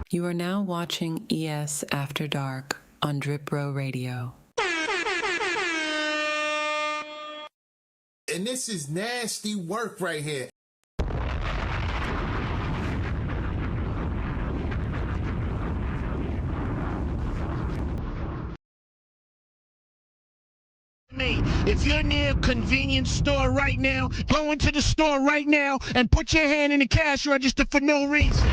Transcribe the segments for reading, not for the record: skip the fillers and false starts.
You are now watching ES After Dark on Drip Row Radio. And this is nasty work right here. If you're near a convenience store right now, go into the store right now and put your hand in the cash register for no reason.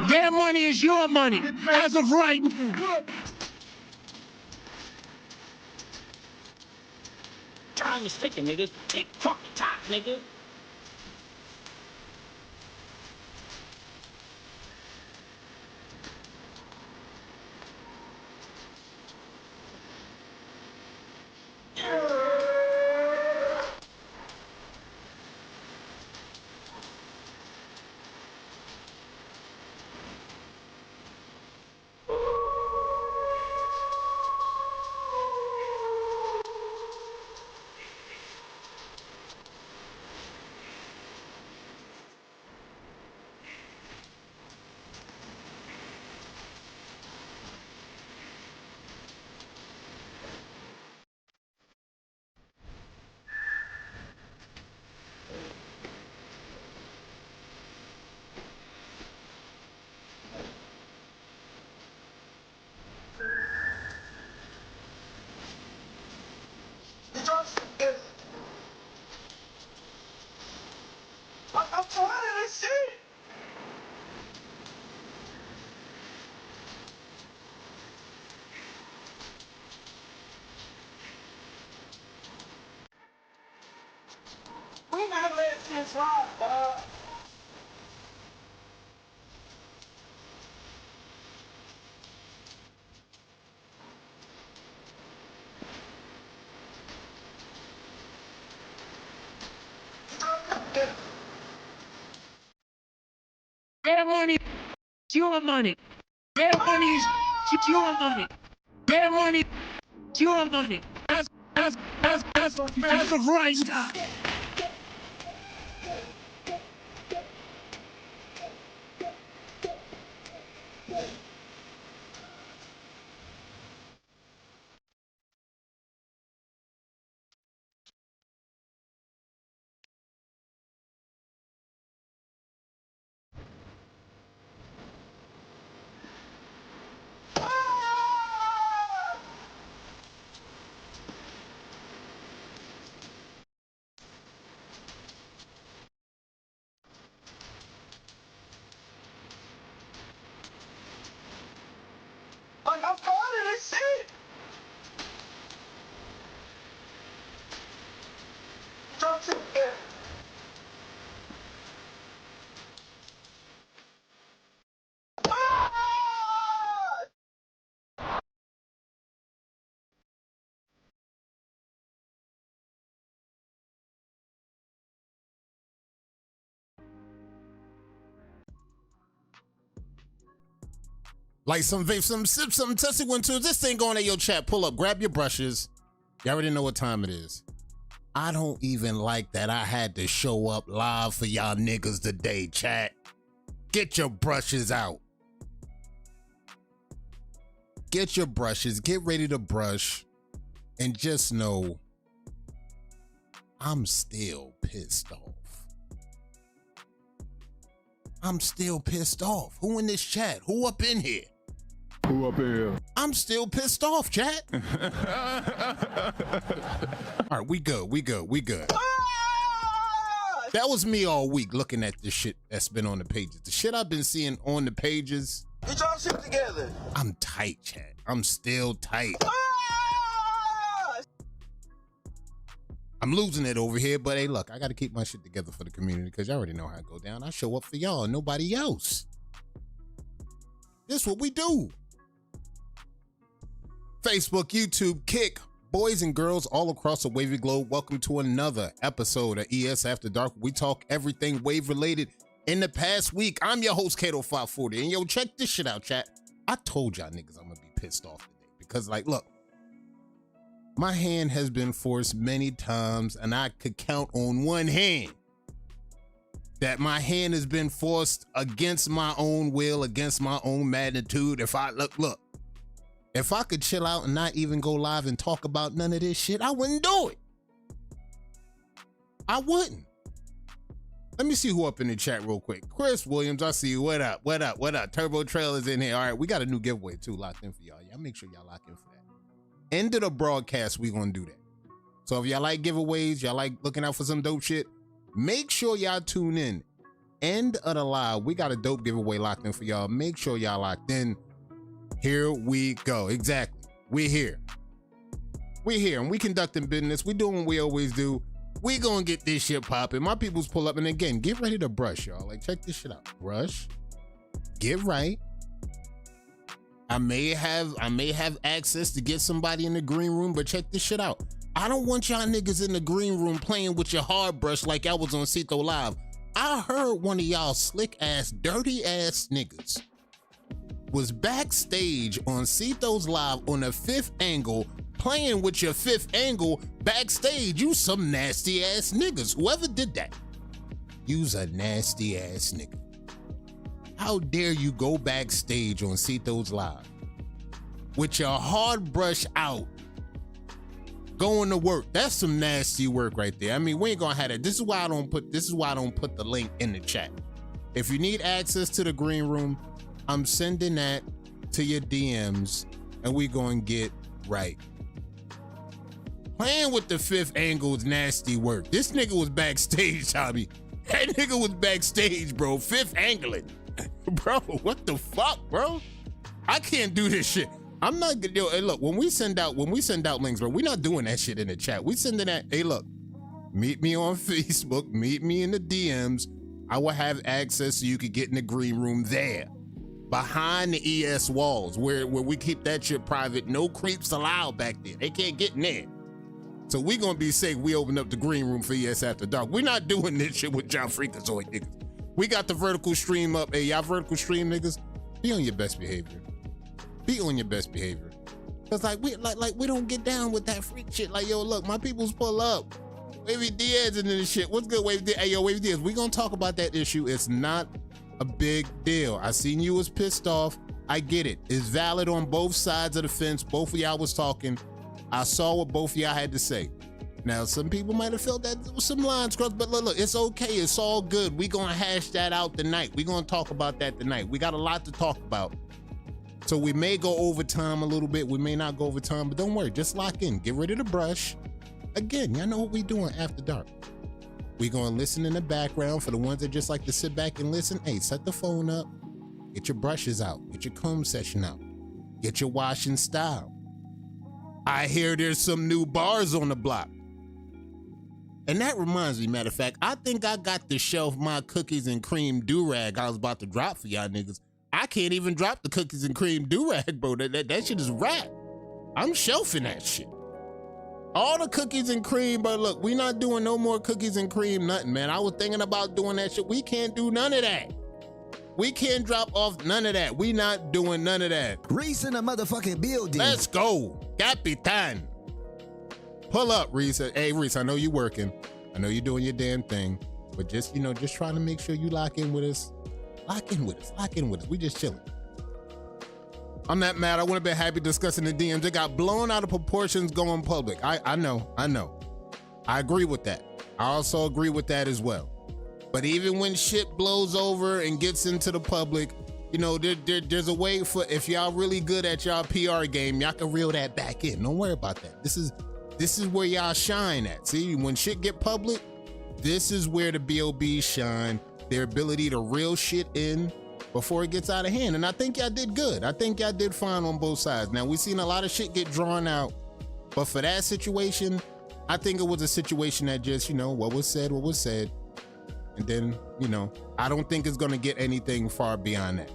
Their money is your money, as of right. Time is ticking, nigga. Tick tock tock, nigga. I'm trying to see. We not letting this rock, dog. Their money is your money. Their money is your money. Their money is your money. As of right now. Like, I'm tired of this shit. Drop it. Like some vape, some sip, some testing 1, 2. This thing going at your chat. Pull up, grab your brushes. You already know what time it is. I don't even like that I had to show up live for y'all niggas today, chat. Get your brushes out. Get your brushes, get ready to brush, and just know I'm still pissed off. I'm still pissed off. Who in this chat? Who up in here? Who up in here? I'm still pissed off, chat. All right, we good. That was me all week looking at the shit that's been on the pages. The shit I've been seeing on the pages. Get y'all shit together. I'm tight, chat. I'm still tight. I'm losing it over here, but hey, look, I got to keep my shit together for the community because y'all already know how it go down. I show up for y'all, nobody else. This is what we do. Facebook, YouTube, Kick, Boys and girls all across the wavy globe, welcome to another episode of ES After Dark. We talk everything wave related in the past week. I'm your host, Kato540. And yo, check this shit out, chat. I told y'all niggas I'm gonna be pissed off today because, like, look, my hand has been forced many times, and I could count on one hand that my hand has been forced against my own will, against my own magnitude. If I if I could chill out and not even go live and talk about none of this shit, I wouldn't do it. I wouldn't. Let me see who up in the chat real quick. Chris Williams, I see you. What up? What up? What up? Turbo Trail is in here. All right, we got a new giveaway too locked in for y'all. Y'all make sure y'all lock in for that. End of the broadcast, we gonna do that. So if y'all like giveaways, y'all like looking out for some dope shit, make sure y'all tune in. End of the live, we got a dope giveaway locked in for y'all. Make sure y'all locked in. Here we go. Exactly. We're here. We're here and we conducting business. We doing what we always do. We gonna get this shit popping. My peoples pull up, and again, get ready to brush, y'all. Like, check this shit out. Brush. Get right. I may have access to get somebody in the green room, but check this shit out. I don't want y'all niggas in the green room playing with your hard brush like I was on Cito Live. I heard one of y'all slick ass, dirty ass niggas was backstage on Cito's Live on a fifth angle, playing with your fifth angle backstage. You some nasty ass niggas. Whoever did that, you's a nasty ass nigga. How dare you go backstage on Cito's Live with your hard brush out, going to work? That's some nasty work right there. I mean, we ain't gonna have that. This is why I don't put the link in the chat. If you need access to the green room, I'm sending that to your DMs and we gonna get right. Playing with the fifth angle is nasty work. This nigga was backstage, Tommy. That nigga was backstage, bro. Fifth angling. Bro, what the fuck, bro? I can't do this shit. I'm not gonna, yo, hey, look, when we send out links, bro, we're not doing that shit in the chat. We sending that, hey, look, meet me on Facebook, meet me in the DMs. I will have access so you could get in the green room there, behind the ES walls, where we keep that shit private. No creeps allowed back there. They can't get in there. So we gonna be safe. We open up the green room for ES After Dark. We're not doing this shit with y'all freakazoid niggas. We got the vertical stream up. Hey, y'all vertical stream niggas, be on your best behavior. Be on your best behavior. Cause we don't get down with that freak shit. Like, yo, look, my peoples pull up. Wavy Diaz and this shit. What's good, Wavy Diaz? Hey, yo, Wavy Diaz, we gonna talk about that issue. It's not a big deal. I seen you was pissed off. I get it. It's valid on both sides of the fence. Both of y'all was talking. I saw what both of y'all had to say. Now, some people might have felt that there was some lines crossed, but look, it's okay. It's all good. We gonna hash that out tonight. We gonna talk about that tonight. We got a lot to talk about. So we may go over time a little bit. We may not go over time, but don't worry. Just lock in. Get rid of the brush. Again, y'all know what we doing after dark. We gonna listen in the background. For the ones that just like to sit back and listen, hey, set the phone up. Get your brushes out. Get your comb session out. Get your washing style. I hear there's some new bars on the block. And that reminds me, matter of fact, I think I got to shelf my cookies and cream do-rag I was about to drop for y'all niggas. I can't even drop the cookies and cream do-rag, bro. That shit is rap. I'm shelving that shit. All the cookies and cream, but look, we not doing no more cookies and cream, nothing, man. I was thinking about doing that shit. We can't do none of that. We can't drop off none of that. We not doing none of that. Reese in the motherfucking building. Let's go. Capitan. Pull up, Reese. Hey, Reese, I know you working. I know you're doing your damn thing. But just, just trying to make sure you lock in with us. Lock in with us. Lock in with us. We just chilling. I'm not mad. I wouldn't have been happy discussing the DMs. It got blown out of proportions going public. I know. I agree with that. I also agree with that as well. But even when shit blows over and gets into the public, there's a way for, if y'all really good at y'all PR game, y'all can reel that back in. Don't worry about that. This is where y'all shine at. See, when shit get public, this is where the BOBs shine. Their ability to reel shit in before it gets out of hand. And I think y'all did good. I think y'all did fine on both sides. Now, we've seen a lot of shit get drawn out, but for that situation, I think it was a situation that just, what was said. And then, I don't think it's gonna get anything far beyond that.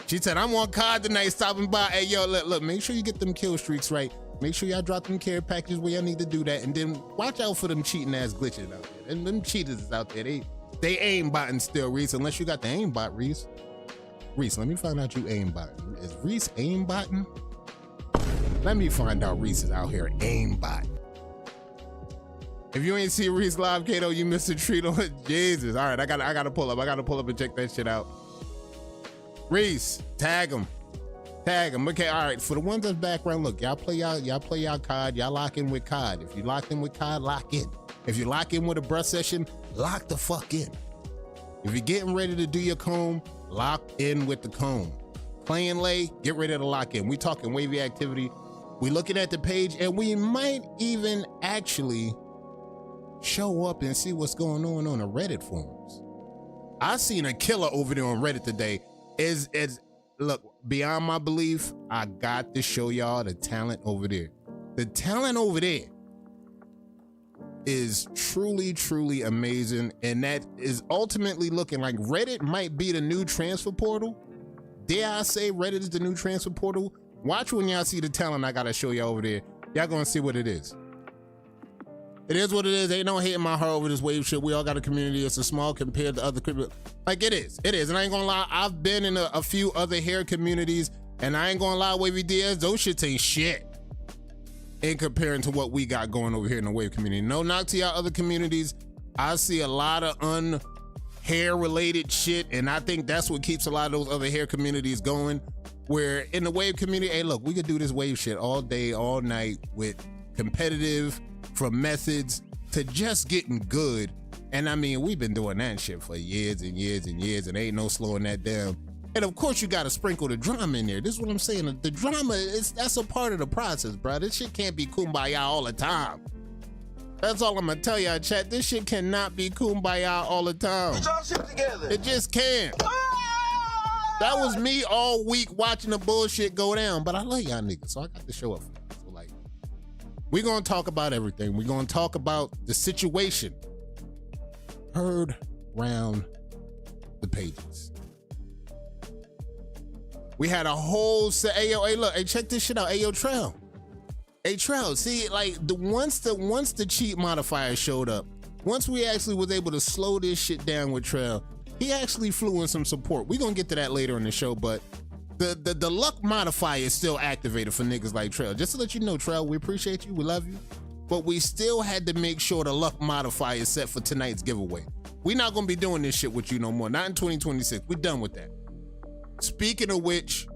She said, I'm on card tonight, stopping by. Hey, yo, look, make sure you get them kill streaks right. Make sure y'all drop them care packages where y'all need to do that. And then watch out for them cheating ass glitches out there. And them cheaters is out there. They aimbotting still, Reese, unless you got the aimbot, Reese. Reese, let me find out you aimbotting. Is Reese aimbotting? Let me find out Reese is out here aimbotting. If you ain't see Reese live, Kato, you missed a treat on it. Jesus. All right, I gotta pull up. I gotta pull up and check that shit out. Reese, tag him. Tag him. Okay, all right. For the ones that's background, look, y'all play y'all COD. Y'all lock in with COD. If you locked in with COD, lock in. If you lock in with a brush session, lock the fuck in. If you're getting ready to do your comb, lock in with the comb. Play and lay, get ready to lock in. We talking wavy activity. We looking at the page, and we might even actually show up and see what's going on the Reddit forums. I seen a killer over there on Reddit today. Look, beyond my belief, I got to show y'all the talent over there. The talent over there is truly, truly amazing. And that is ultimately looking like Reddit might be the new transfer portal. Dare I say Reddit is the new transfer portal? Watch when y'all see the talent I gotta show y'all over there. Y'all gonna see what it is. It is what it is. Ain't no hate in my heart over this wave shit. We all got a community. It's a small compared to other communities. Like it is. And I ain't gonna lie, I've been in a few other hair communities, and I ain't gonna lie, Wavy Diaz, those shits ain't shit in comparing to what we got going over here in the wave community. No knock to y'all other communities. I see a lot of hair related shit, and I think that's what keeps a lot of those other hair communities going. Where in the wave community, hey look, we could do this wave shit all day, all night with competitive, from methods to just getting good. And I mean, we've been doing that shit for years and years and years, and ain't no slowing that down. And of course, you got to sprinkle the drama in there. This is what I'm saying. The drama, that's a part of the process, bro. This shit can't be kumbaya all the time. That's all I'm gonna tell y'all, chat. This shit cannot be kumbaya all the time. Get y'all shit together. It just can't. That was me all week watching the bullshit go down, but I love y'all niggas, so I got to show up for y'all. So like, we're gonna talk about everything. We're gonna talk about the situation heard round the pages. We had a whole set. Hey yo, hey look, hey check this shit out. Hey yo, Trail. Hey Trail, see like once the cheat modifier showed up, once we actually was able to slow this shit down with Trail, he actually flew in some support. We're gonna get to that later in the show, but the luck modifier is still activated for niggas like Trail. Just to let you know, Trail, we appreciate you, we love you, but we still had to make sure the luck modifier is set for tonight's giveaway. We're not gonna be doing this shit with you no more. Not in 2026. We're done with that. Speaking of which,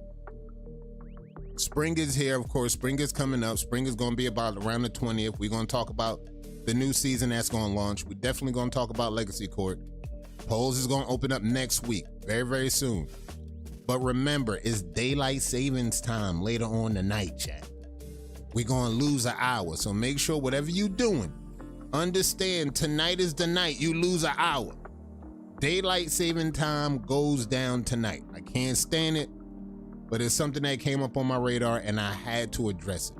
spring is here, of course. Spring is coming up. Spring is gonna be about around the 20th. We're gonna talk about the new season that's gonna launch. We're definitely gonna talk about Legacy Court. Polls is gonna open up next week, very, very soon. But remember, it's daylight savings time later on tonight, chat. We're gonna lose an hour, so make sure whatever you doing, understand tonight is the night you lose an hour. Daylight saving time goes down tonight. I can't stand it, but it's something that came up on my radar and I had to address it.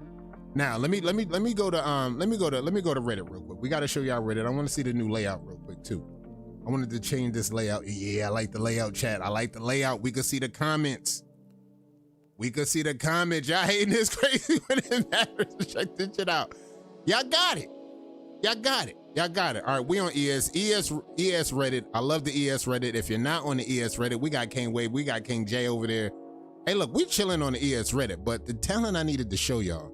Now let me go to Reddit real quick. We gotta show y'all Reddit. I want to see the new layout real quick too. I wanted to change this layout. Yeah, I like the layout, chat. I like the layout. We could see the comments. Y'all hating this crazy when it matters. Check this shit out. Y'all got it. All right, we on ES Reddit. I love the ES Reddit. If you're not on the ES Reddit, we got King Wade, we got King J over there. Hey, look, we chilling on the ES Reddit, but the talent I needed to show y'all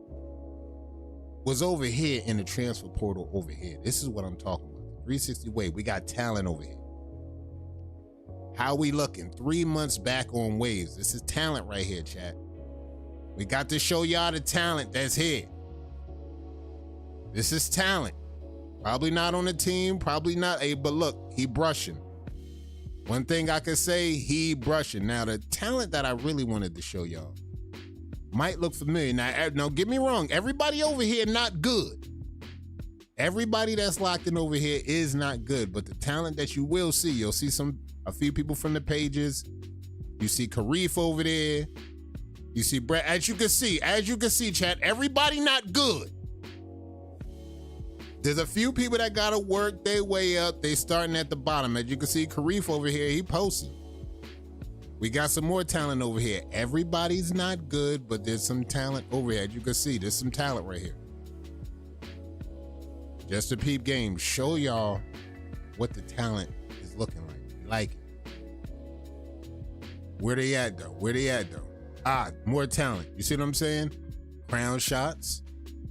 was over here in the transfer portal over here. This is what I'm talking about. 360 Wave, we got talent over here. How we looking? 3 months back on waves. This is talent right here, chat. We got to show y'all the talent that's here. This is talent. Probably not on the team, probably not. Hey, but look, he brushing. One thing I could say, he brushing. Now, the talent that I really wanted to show y'all might look familiar. Now, don't get me wrong. Everybody over here not good. Everybody that's locked in over here is not good, but the talent that you will see, you'll see a few people from the pages. You see Karif over there. You see Brett. As you can see, chat, everybody not good. There's a few people that gotta work their way up. They starting at the bottom. As you can see, Karif over here, he posting. We got some more talent over here. Everybody's not good, but there's some talent over here. As you can see, there's some talent right here. Just a peep game. Show y'all what the talent is looking like. You like it? Where they at though? Where they at though? Ah, more talent. You see what I'm saying? Crown shots,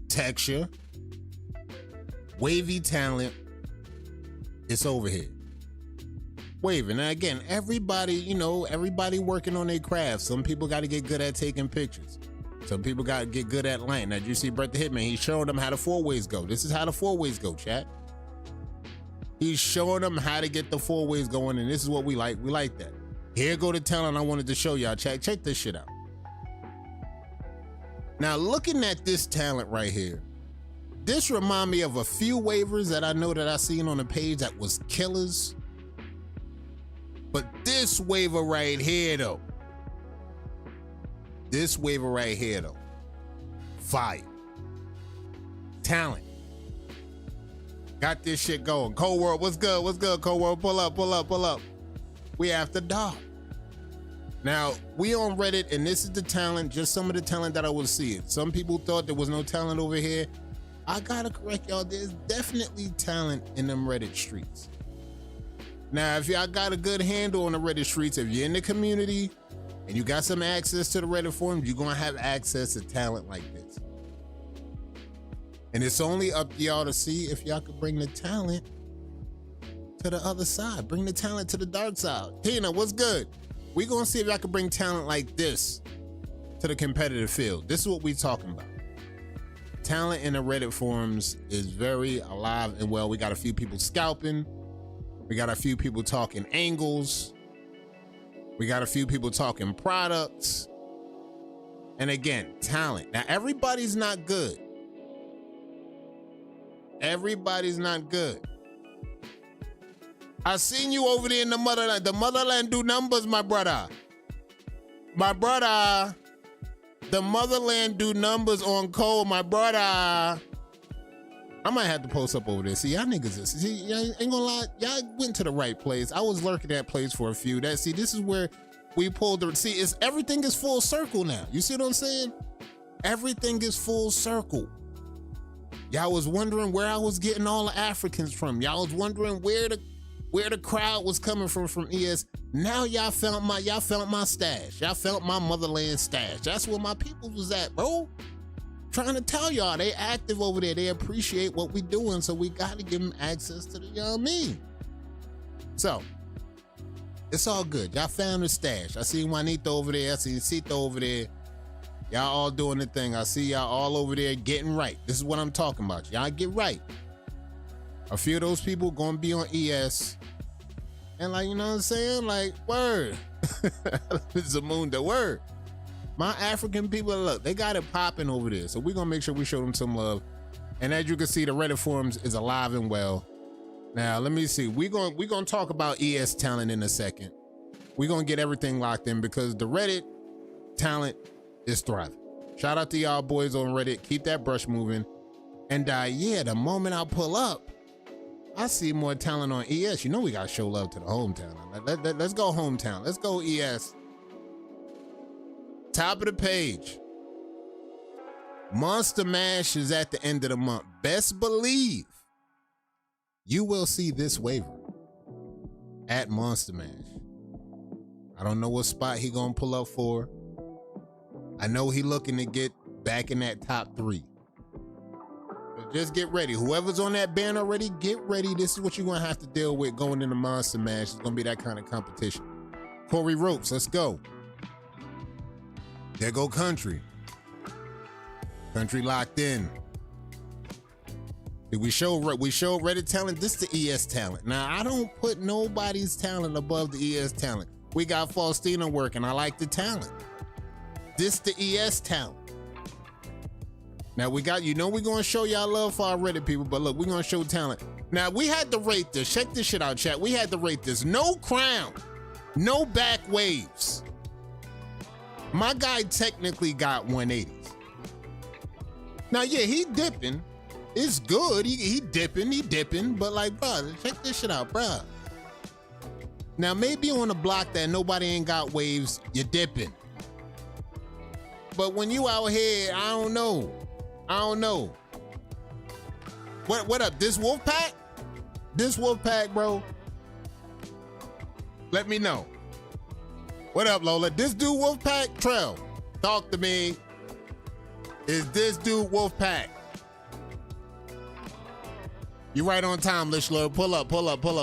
texture, wavy talent. It's over here. Waving. Now again, everybody, you know, everybody working on their craft. Some people got to get good at taking pictures. Some people got to get good at lighting. Now, you see Brett the Hitman, he's showing them how the four ways go. This is how the four ways go, chat. He's showing them how to get the four ways going, and this is what we like. We like that. Here go the talent I wanted to show y'all, chat. Check this shit out. Now, looking at this talent right here, this remind me of a few waivers that I know that I seen on the page that was killers. But this waiver right here, though. This waiver right here, though. Fire. Talent. Got this shit going. Cold World, what's good? What's good, Cold World? Pull up, pull up, pull up. We after dark. Now, we on Reddit, and this is the talent, just some of the talent that I was seeing. Some people thought there was no talent over here. I gotta correct y'all, there's definitely talent in them Reddit streets. Now, if y'all got a good handle on the Reddit streets, if you're in the community and you got some access to the Reddit forums, you're gonna have access to talent like this. And it's only up to y'all to see if y'all could bring the talent to the other side. Bring the talent to the dark side. Tina, what's good? We gonna see if y'all can bring talent like this to the competitive field. This is what we talking about. Talent in the Reddit forums is very alive and well. We got a few people scalping. We got a few people talking angles. We got a few people talking products. And again, talent. Now, everybody's not good. Everybody's not good. I seen you over there in the motherland. The motherland do numbers, my brother. My brother. The motherland do numbers on Cole, my brother. I might have to post up over there. See, y'all niggas, see, y'all ain't gonna lie, y'all went to the right place. I was lurking that place for a few. See, this is where we pulled the, see, everything is full circle now. You see what I'm saying? Everything is full circle. Y'all was wondering where I was getting all the Africans from. Y'all was wondering where the crowd was coming from ES. Now y'all found my stash. Y'all found my motherland stash. That's where my people was at, bro. Trying to tell y'all, they active over there. They appreciate what we doing, so we got to give them access to the young me. So, it's all good. Y'all found the stash. I see Juanito over there. I see Cito over there. Y'all all doing the thing. I see y'all all over there getting right. This is what I'm talking about. Y'all get right. A few of those people gonna be on ES. And like, you know what I'm saying? Like, word. Zamunda, word. My African people, look, they got it popping over there. So we're gonna make sure we show them some love. And as you can see, the Reddit forums is alive and well. Now, let me see. We're gonna talk about ES talent in a second. We're gonna get everything locked in because the Reddit talent is thriving. Shout out to y'all boys on Reddit. Keep that brush moving. And yeah, the moment I pull up, I see more talent on ES. You know we gotta show love to the hometown. Let's go hometown. Let's go ES. Top of the page. Monster Mash is at the end of the month. Best believe you will see this waiver at Monster Mash. I don't know what spot he gonna pull up for. I know he looking to get back in that top 3. But just get ready. Whoever's on that band already, get ready. This is what you're gonna have to deal with going into Monster Mash. It's gonna be that kind of competition. Corey Ropes, let's go. There go Country. Country locked in. We show Reddit talent. This is the ES talent. Now, I don't put nobody's talent above the ES talent. We got Faustina working. I like the talent. This the ES talent. Now we got, you know, we're gonna show y'all love for our Reddit people, but look, we're gonna show talent. Now we had to rate this. Check this shit out, chat. We had to rate this. No crown, no back waves. My guy technically got 180s. Now, yeah, he dipping. It's good. He dipping, but like, bro, check this shit out, bro. Now, maybe on a block that nobody ain't got waves, you're dipping. But when you out here, I don't know. What up? This wolf pack? This wolf pack, bro? Let me know. What up, Lola? This dude wolf pack? Trell, talk to me. Is this dude wolf pack? You right on time, Lish Lord. Pull up.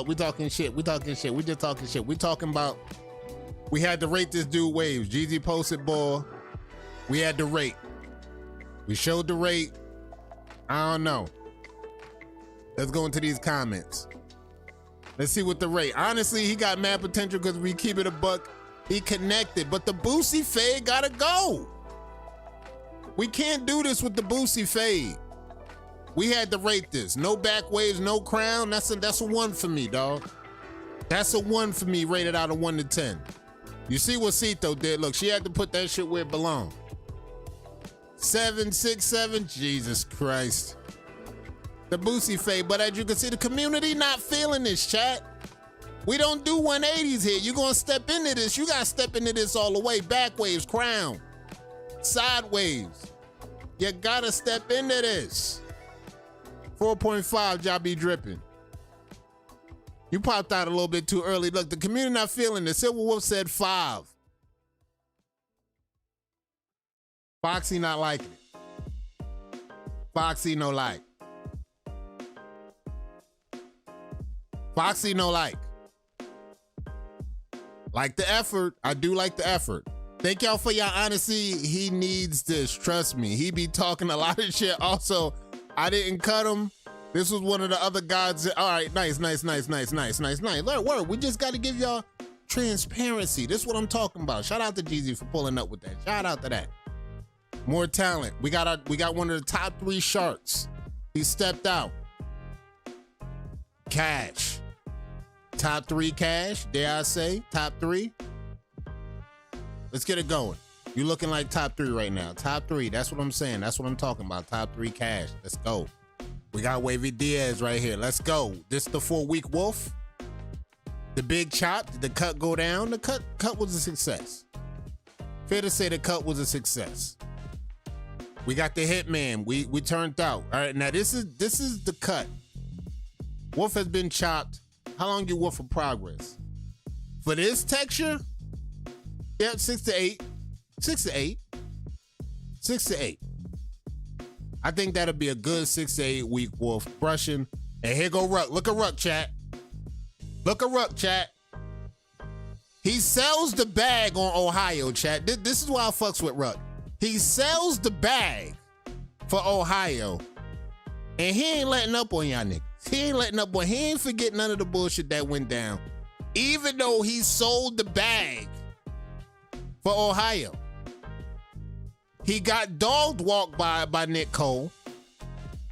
We talking shit. We just talking shit. We talking about, we had to rate this dude waves. Jeezy posted, boy. We had to rate. We showed the rate. I don't know. Let's go into these comments. Let's see what the rate. Honestly, he got mad potential because we keep it a buck. He connected, but the Boosie fade gotta go. We can't do this with the Boosie fade. We had to rate this. No back waves, no crown. That's a 1 for me, dog. That's a 1 for me, rated out of 1 to 10. You see what Cito did? Look, she had to put that shit where it belonged. 7, 6, 7. Jesus Christ. The Boosie fade, but as you can see, the community not feeling this, chat. We don't do 180s here. You're gonna step into this. You gotta step into this all the way. Back waves, crown, side waves. You gotta step into this. 4.5, y'all be dripping. You popped out a little bit too early. Look, the community not feeling this. Silver Wolf said 5. Foxy not liking it. Foxy no like. Foxy no like. Like the effort. I do like the effort. Thank y'all for your honesty. He needs this. Trust me. He be talking a lot of shit. Also, I didn't cut him. This was one of the other guys. All right, nice. Word. We just got to give y'all transparency. This is what I'm talking about. Shout out to Jeezy for pulling up with that. Shout out to that. More talent. We got one of the top 3 sharks. He stepped out. Cash. Top 3 cash, dare I say? Top 3? Let's get it going. You looking like top 3 right now. Top 3, that's what I'm saying. That's what I'm talking about. Top 3 cash. Let's go. We got Wavy Diaz right here. Let's go. This the 4-week wolf. The big chop. Did the cut go down? The cut was a success. Fair to say the cut was a success. We got the hitman. We turned out. All right, now this is the cut. Wolf has been chopped. How long you wolf for progress? For this texture? Yep, 6 to 8. 6 to 8. 6 to 8. I think that'll be a good 6 to 8 week wolf brushing. And here go Ruck. Look at Ruck, chat. Look at Ruck, chat. He sells the bag on Ohio, chat. This is why I fucks with Ruck. He sells the bag for Ohio. And he ain't letting up on y'all niggas. He ain't letting up on, he ain't forget none of the bullshit that went down. Even though he sold the bag for Ohio. He got dogged walked by Nick Cole.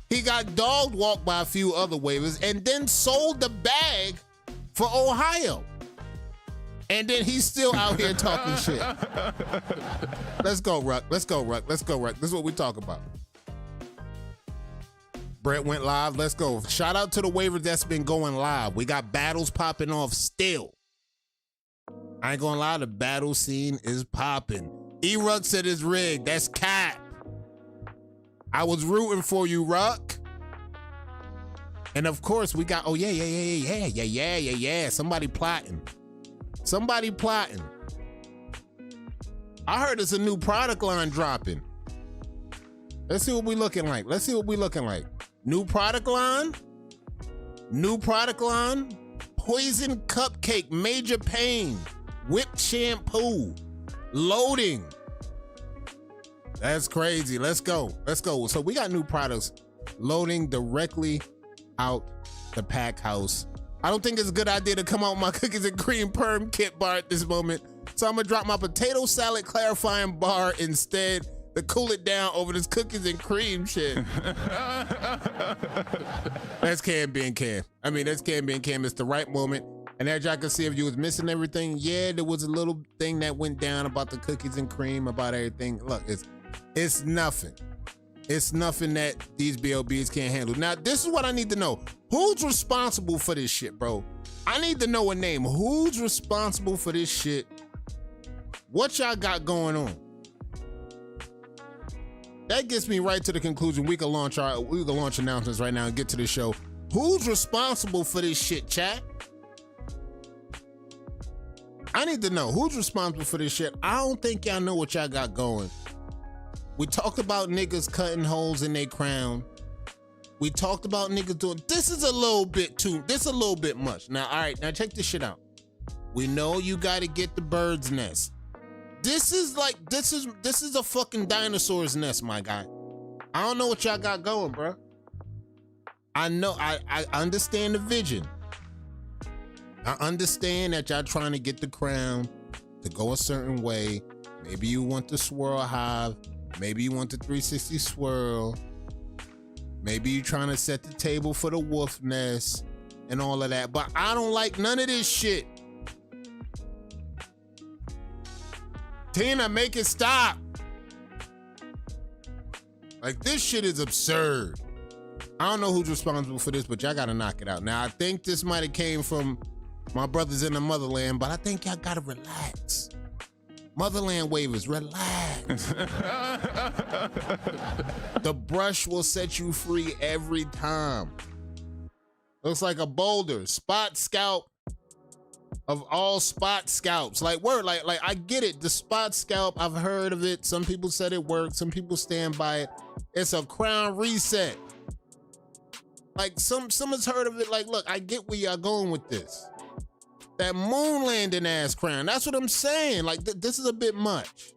He got dogged walked by a few other waivers and then sold the bag for Ohio. And then he's still out here talking shit. Let's go, Ruck. Let's go, Ruck. Let's go, Ruck. This is what we talk about. Brett went live. Let's go. Shout out to the waivers that's been going live. We got battles popping off still. I ain't gonna lie, the battle scene is popping. E-Ruck said it's rigged. That's cap. I was rooting for you, Ruck. And of course, we got, oh yeah. Somebody plotting. Somebody plotting. I heard it's a new product line dropping. Let's see what we looking like. Let's see what we looking like. New product line. New product line. Poison cupcake, major pain. Whipped shampoo. Loading. That's crazy. Let's go. Let's go. So we got new products loading directly out the pack house. I don't think it's a good idea to come out with my cookies and cream perm kit bar at this moment. So I'm gonna drop my potato salad clarifying bar instead to cool it down over this cookies and cream shit. That's Cam being Cam. I mean, that's Cam being Cam. It's the right moment. And as y'all can see, if you was missing everything, yeah, there was a little thing that went down about the cookies and cream, about everything. Look, it's nothing. It's nothing that these BLBs can't handle. Now, this is what I need to know. Who's responsible for this shit, bro? I need to know a name. Who's responsible for this shit? What y'all got going on? That gets me right to the conclusion. We can launch announcements right now and get to the show. Who's responsible for this shit, chat? I need to know who's responsible for this shit. I don't think y'all know what y'all got going. We talked about niggas cutting holes in their crown. We talked about niggas doing, this is a little bit much. Now, all right, now check this shit out. We know you gotta get the bird's nest. This is a fucking dinosaur's nest, my guy. I don't know what y'all got going, bro. I know, I understand the vision. I understand that y'all trying to get the crown to go a certain way. Maybe you want the swirl hive. Maybe you want the 360 swirl. Maybe you trying to set the table for the wolf nest and all of that. But I don't like none of this shit. Tina, make it stop. Like, this shit is absurd. I don't know who's responsible for this, but y'all gotta knock it out. Now, I think this might have came from my brothers in the motherland, but I think y'all gotta relax. Motherland wavers, relax. The brush will set you free every time. Looks like a boulder. Spot scalp of all spot scalps. Like, word, like I get it. The spot scalp, I've heard of it. Some people said it worked. Some people stand by it. It's a crown reset. Like, someone's heard of it. Like, look, I get where y'all going with this. That moon landing ass crown. That's what I'm saying. Like, this is a bit much.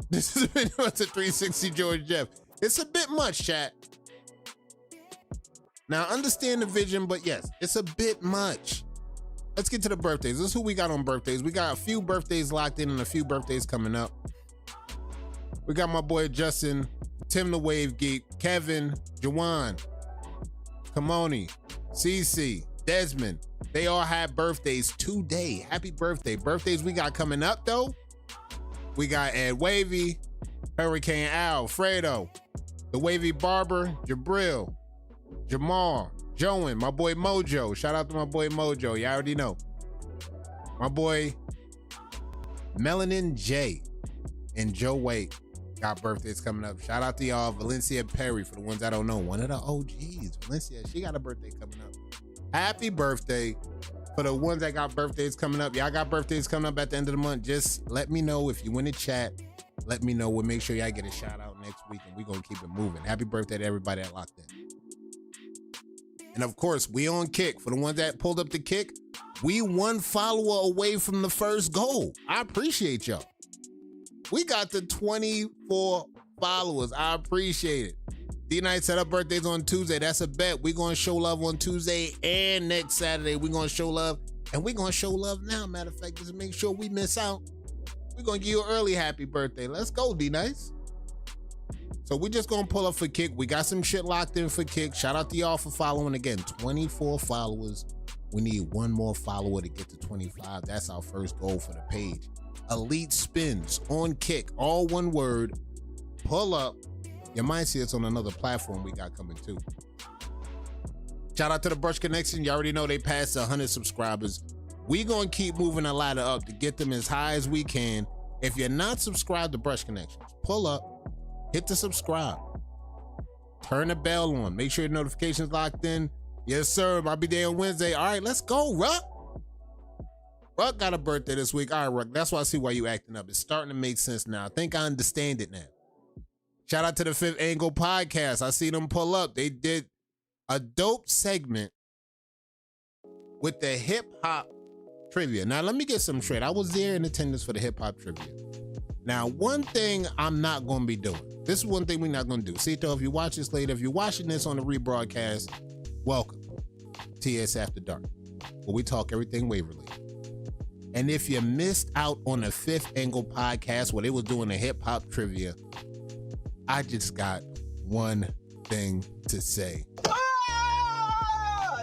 This is a bit much to 360 George Jeff. It's a bit much, chat. Now, I understand the vision, but yes, it's a bit much. Let's get to the birthdays. This is who we got on birthdays. We got a few birthdays locked in and a few birthdays coming up. We got my boy Justin, Tim the Wave Geek, Kevin, Jawan, Kamoni, Cece, Desmond. They all have birthdays today. Happy birthday. Birthdays we got coming up, though. We got Ed Wavy, Hurricane Al, Fredo, The Wavy Barber, Jabril, Jamal, Joan, my boy Mojo. Shout out to my boy Mojo. You already know. My boy Melanin J and Joe Wait got birthdays coming up. Shout out to y'all. Valencia Perry, for the ones I don't know. One of the OGs. Valencia, she got a birthday coming up. Happy birthday. For the ones that got birthdays coming up. Y'all got birthdays coming up at the end of the month. Just let me know if you in the chat. Let me know. We'll make sure y'all get a shout out next week and we're going to keep it moving. Happy birthday to everybody that locked in. And of course, we on Kick. For the ones that pulled up the Kick, we one follower away from the first goal. I appreciate y'all. We got the 24 followers. I appreciate it. D-Night set up birthdays on Tuesday. That's a bet. We're going to show love on Tuesday and next Saturday. We're going to show love. And we're going to show love now. Matter of fact, just to make sure we miss out. We're going to give you an early happy birthday. Let's go, D-Nice. So we're just going to pull up for Kick. We got some shit locked in for Kick. Shout out to y'all for following. Again, 24 followers. We need one more follower to get to 25. That's our first goal for the page. Elite Spins on Kick. All one word. Pull up. You might see us on another platform we got coming too. Shout out to the Brush Connection. You already know they passed 100 subscribers. We gonna keep moving the ladder up to get them as high as we can. If you're not subscribed to Brush Connections, pull up, hit the subscribe, turn the bell on, make sure your notifications locked in. Yes, sir. I'll be there on Wednesday. All right, let's go, Ruck. Ruck got a birthday this week. All right, Ruck. That's why I see why you acting up. It's starting to make sense now. I think I understand it now. Shout out to the Fifth Angle Podcast. I see them pull up. They did a dope segment with the hip hop trivia. Now, let me get some straight. I was there in attendance for the hip hop trivia. Now, one thing I'm not going to be doing. This is one thing we're not going to do. Cito, if you watch this later, if you're watching this on the rebroadcast, welcome. TS After Dark, where we talk everything Waverly. And if you missed out on the Fifth Angle Podcast where they was doing the hip hop trivia, I just got one thing to say.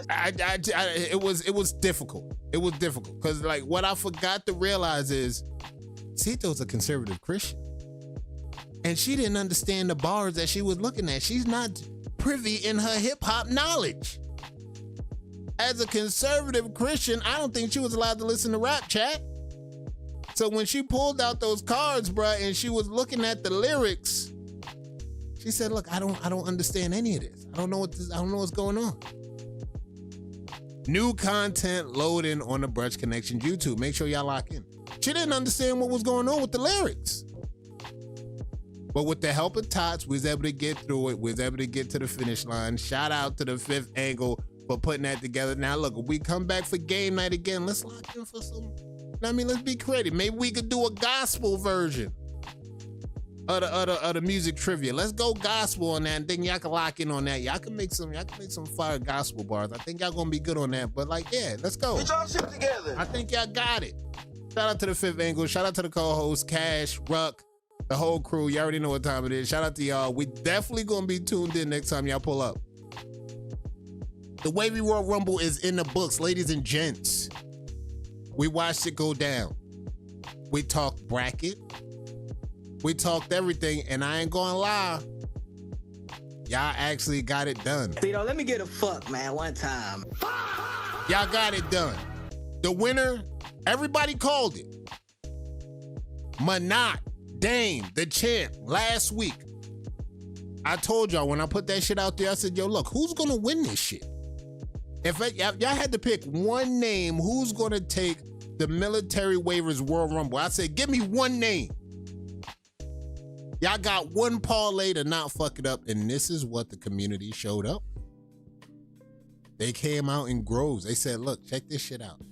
It was difficult. It was difficult because, like, what I forgot to realize is Cito's a conservative Christian, and she didn't understand the bars that she was looking at. She's not privy in her hip hop knowledge. as a conservative Christian, I don't think she was allowed to listen to rap, chat. So when she pulled out those cards, bruh, and she was looking at the lyrics, she said, look, I don't understand any of this. I don't know what's going on. New content loading on the Brunch Connection YouTube. Make sure y'all lock in. She didn't understand what was going on with the lyrics. But with the help of Tots, we was able to get through it. We was able to get to the finish line. Shout out to the Fifth Angle for putting that together. Now, look, if we come back for game night again, let's lock in for some, I mean, let's be creative. Maybe we could do a gospel version of the music trivia. Let's go gospel on that, and then y'all can lock in on that. Y'all can make some fire gospel bars. I think y'all gonna be good on that. But like, yeah, let's go. Get y'all shit together. I think y'all got it. Shout out to the Fifth Angle. Shout out to the co-host, Cash, Ruck, the whole crew. You already know what time it is. Shout out to y'all. We definitely gonna be tuned in next time y'all pull up. The Wavy World Rumble is in the books, ladies and gents. We watched it go down. We talked bracket. We talked everything, and I ain't gonna lie, y'all actually got it done. Tito, let me get a fuck, man, one time. Y'all got it done. The winner, everybody called it. Manat, Dame, the champ, last week. I told y'all when I put that shit out there, I said, yo, look, who's gonna win this shit? If y'all had to pick one name, who's gonna take the Military Waivers World Rumble? I said, give me one name. Y'all got one parlay to not fuck it up, and this is what the community showed up. They came out in groves. They said, look, check this shit out.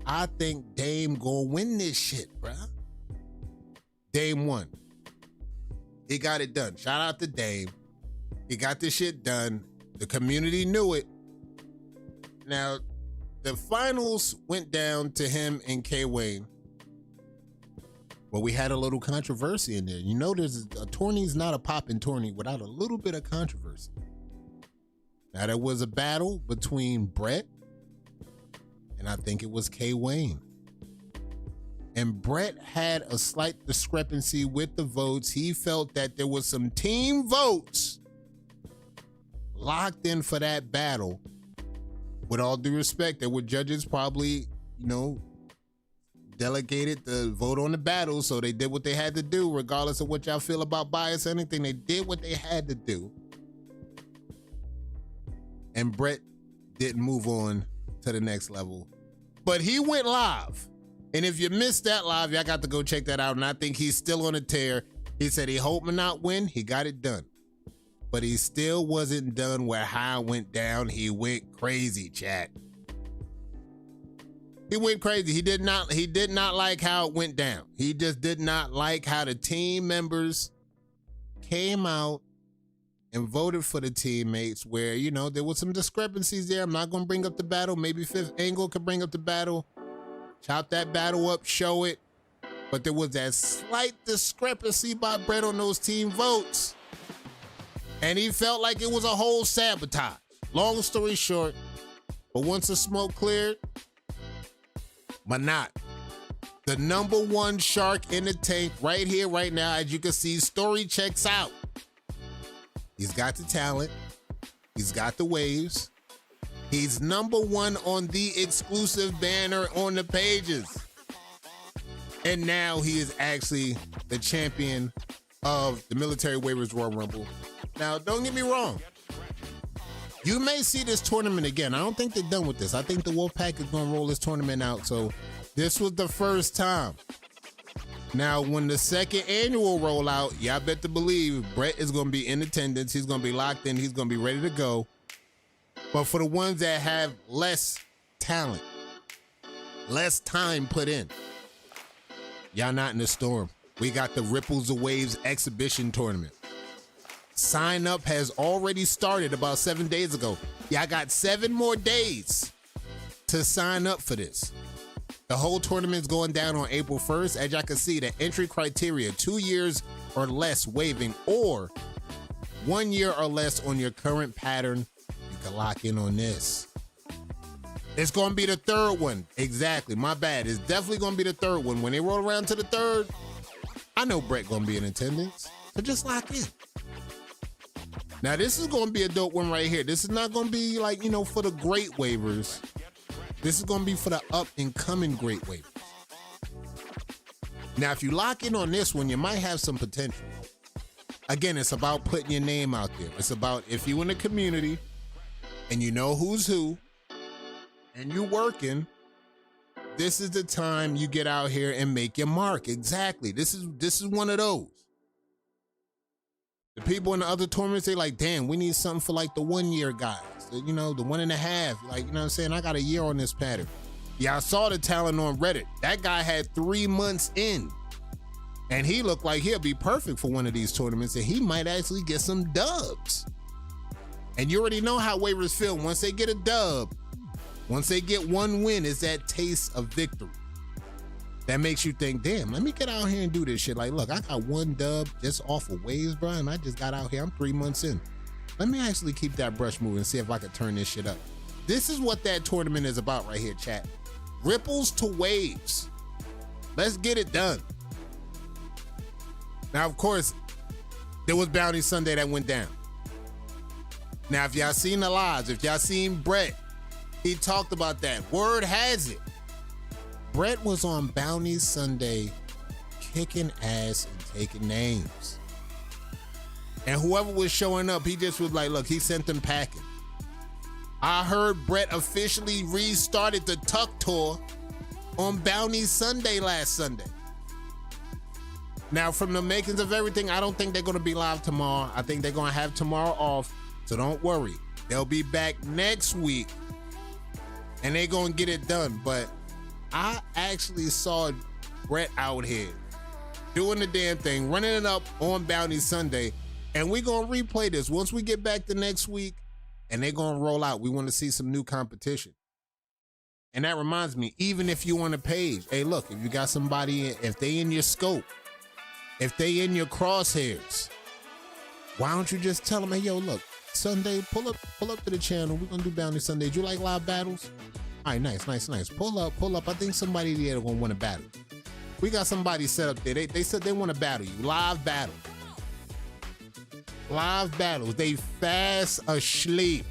I think Dame gonna win this shit, bruh. Dame won. He got it done. Shout out to Dame. He got this shit done. The community knew it. Now, the finals went down to him and K-Wayne. But we had a little controversy in there. You know, there's a tourney's not a poppin' tourney without a little bit of controversy. Now, there was a battle between Brett and I think it was K-Wayne. And Brett had a slight discrepancy with the votes. He felt that there was some team votes locked in for that battle. With all due respect, there were judges probably, you know, delegated the vote on the battle, so they did what they had to do, regardless of what y'all feel about bias or anything. They did what they had to do. And Brett didn't move on to the next level. But he went live. And if you missed that live, y'all got to go check that out. And I think he's still on a tear. He said he hoped to not win. He got it done. But he still wasn't done where how it went down. He went crazy, chat. He went crazy. He did not like how it went down. He just did not like how the team members came out and voted for the teammates where, you know, there was some discrepancies there. I'm not going to bring up the battle. Maybe Fifth Angle could bring up the battle. Chop that battle up, show it. But there was that slight discrepancy by Brett on those team votes. And he felt like it was a whole sabotage. Long story short, but once the smoke cleared, Manat, the #1 shark in the tank right here, right now, as you can see, story checks out. He's got the talent. He's got the waves. He's #1 on the exclusive banner on the pages. And now he is actually the champion of the Military Waivers Royal Rumble. Now, don't get me wrong. You may see this tournament again. I don't think they're done with this. I think the Wolfpack is going to roll this tournament out. So this was the first time. Now, when the second annual roll out, y'all bet to believe Brett is going to be in attendance. He's going to be locked in. He's going to be ready to go. But for the ones that have less talent, less time put in, y'all not in the storm. We got the Ripples of Waves exhibition tournament. Sign up has already started about 7 days ago. Y'all got 7 more days to sign up for this. The whole tournament's going down on April 1st. As y'all can see, the entry criteria, 2 years or less waiving, or 1 year or less on your current pattern. You can lock in on this. It's going to be the third one. Exactly. My bad. It's definitely going to be the third one. When they roll around to the third, I know Brett going to be in attendance. So just lock in. Now, this is going to be a dope one right here. This is not going to be like, for the great waivers. This is going to be for the up-and-coming great waivers. Now, if you lock in on this one, you might have some potential. Again, it's about putting your name out there. It's about if you in the community and you know who's who and you working, this is the time you get out here and make your mark. Exactly. This is one of those. The people in the other tournaments, they like, damn, we need something for like the 1 year guys. The 1.5. Like, you know what I'm saying? I got a year on this pattern. Yeah, I saw the talent on Reddit. That guy had 3 months in. And he looked like he'll be perfect for one of these tournaments, and he might actually get some dubs. And you already know how waivers feel. Once they get a dub, once they get one win, it's that taste of victory. That makes you think, damn, let me get out here and do this shit. Like, look, I got one dub just off of waves, bro, and I just got out here. I'm 3 months in. Let me actually keep that brush moving and see if I can turn this shit up. This is what that tournament is about right here, chat. Ripples to waves. Let's get it done. Now, of course, there was Bounty Sunday that went down. Now, if y'all seen the lives, if y'all seen Brett, he talked about that. Word has it, Brett was on Bounty Sunday kicking ass and taking names. And whoever was showing up, he just was like, look, he sent them packing. I heard Brett officially restarted the Tuck Tour on Bounty Sunday last Sunday. Now, from the makings of everything, I don't think they're going to be live tomorrow. I think they're going to have tomorrow off, so don't worry. They'll be back next week, and they're going to get it done. But I actually saw Brett out here doing the damn thing, running it up on Bounty Sunday, and we're going to replay this once we get back to next week, and they're going to roll out. We want to see some new competition. And that reminds me, even if you on a page, hey, look, if you got somebody, if they in your scope, if they in your crosshairs, why don't you just tell them, hey, yo, look, Sunday, pull up to the channel. We're going to do Bounty Sunday. Do you like live battles? All right, nice. Pull up. I think somebody there going to want to battle. We got somebody set up there. They said they want to battle you. Live battle. Live battles. They fast asleep.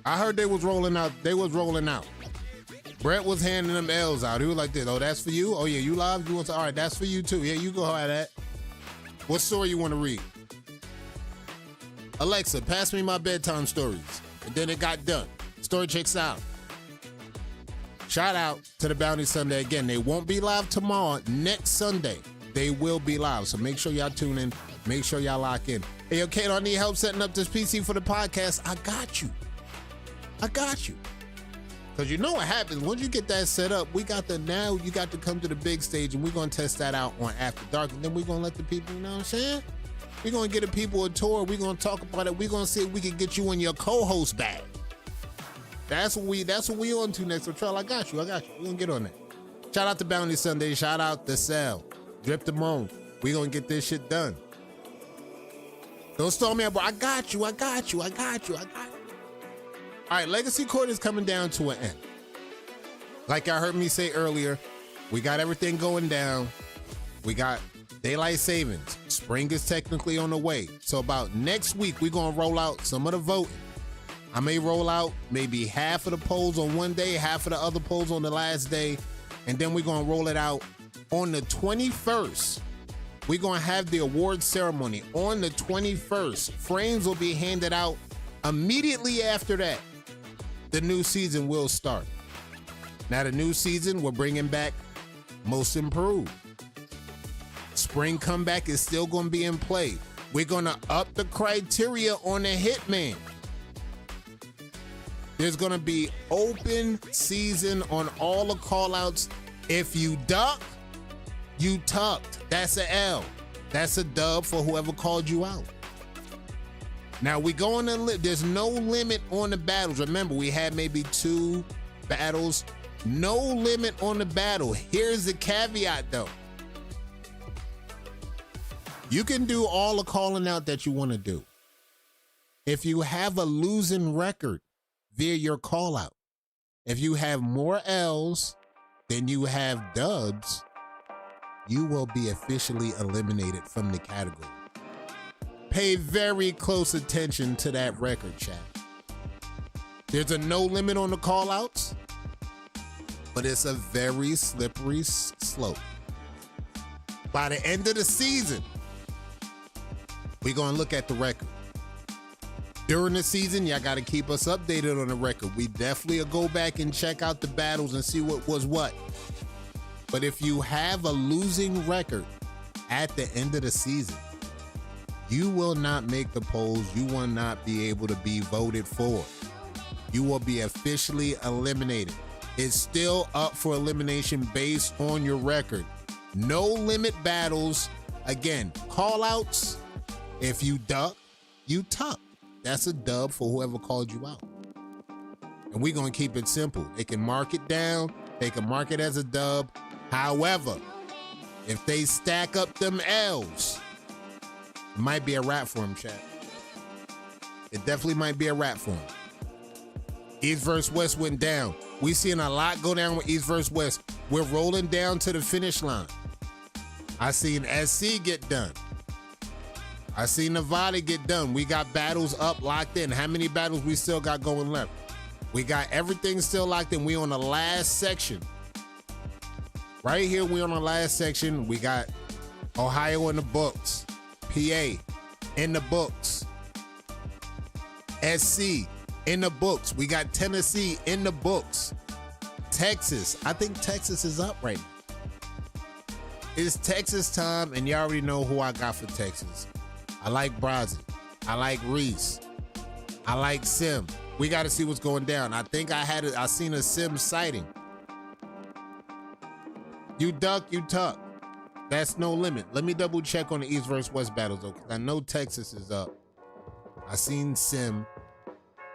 I heard they was rolling out. Brett was handing them L's out. He was like this. Oh, that's for you? Oh, yeah, you live? You want to? All right, that's for you, too. Yeah, you go ahead at that. What story you want to read? Alexa, pass me my bedtime stories. And then it got done. Story checks out. Shout out to the Bounty Sunday again. They won't be live tomorrow. Next Sunday, they will be live. So make sure y'all tune in. Make sure y'all lock in. Hey, yo, Kate, I need help setting up this PC for the podcast. I got you. Because you know what happens once you get that set up, now you got to come to the big stage, and we're going to test that out on After Dark, and then we're going to let the people, you know what I'm saying? We're going to get the people a tour. We're going to talk about it. We're going to see if we can get you in your co-host bag. That's what we on to next. So, Trell, I got you. We're going to get on that. Shout out to Bounty Sunday. Shout out to Sal. Drip the Moan. We're going to get this shit done. Don't stall me out, bro. I got you. All right, Legacy Court is coming down to an end. Like y'all heard me say earlier, we got everything going down. We got daylight savings. Spring is technically on the way. So about next week, we're going to roll out some of the voting. I may roll out maybe half of the polls on one day, half of the other polls on the last day, and then we're going to roll it out on the 21st. We're going to have the award ceremony on the 21st. Frames will be handed out immediately after that. The new season will start. Now, the new season, we're bringing back Most Improved. Spring comeback is still going to be in play. We're going to up the criteria on the Hitman. There's going to be open season on all the callouts. If you duck, you tucked. That's a L. That's a dub for whoever called you out. Now we go on there's no limit on the battles. Remember, we had maybe 2 battles. No limit on the battle. Here's the caveat though. You can do all the calling out that you want to do. If you have a losing record via your call out, if you have more L's than you have dubs, you will be officially eliminated from the category. Pay very close attention to that record, chat. There's a no limit on the call-outs, but it's a very slippery slope. By the end of the season, we're going to look at the record. During the season, y'all got to keep us updated on the record. We definitely will go back and check out the battles and see what was what. But if you have a losing record at the end of the season, you will not make the polls. You will not be able to be voted for. You will be officially eliminated. It's still up for elimination based on your record. No limit battles. Again, call outs. If you duck, you tuck. That's a dub for whoever called you out. And we're going to keep it simple. They can mark it down. They can mark it as a dub. However, if they stack up them L's, it might be a wrap for him, chat. It definitely might be a wrap for him. East versus West went down. We seeing a lot go down with East versus West. We're rolling down to the finish line. I seen SC get done. I seen Nevada get done. We got battles up, locked in. How many battles we still got going left? We got everything still locked in. We on the last section. Right here, we on the last section. We got Ohio in the books. PA in the books. SC in the books. We got Tennessee in the books. Texas. I think Texas is up right now. It's Texas time, and you already know who I got for Texas. I like Brazzi. I like Reese. I like Sim. We got to see what's going down. I think I seen a Sim sighting. You duck, you tuck. That's no limit. Let me double check on the East versus West battles though, because I know Texas is up. I seen Sim.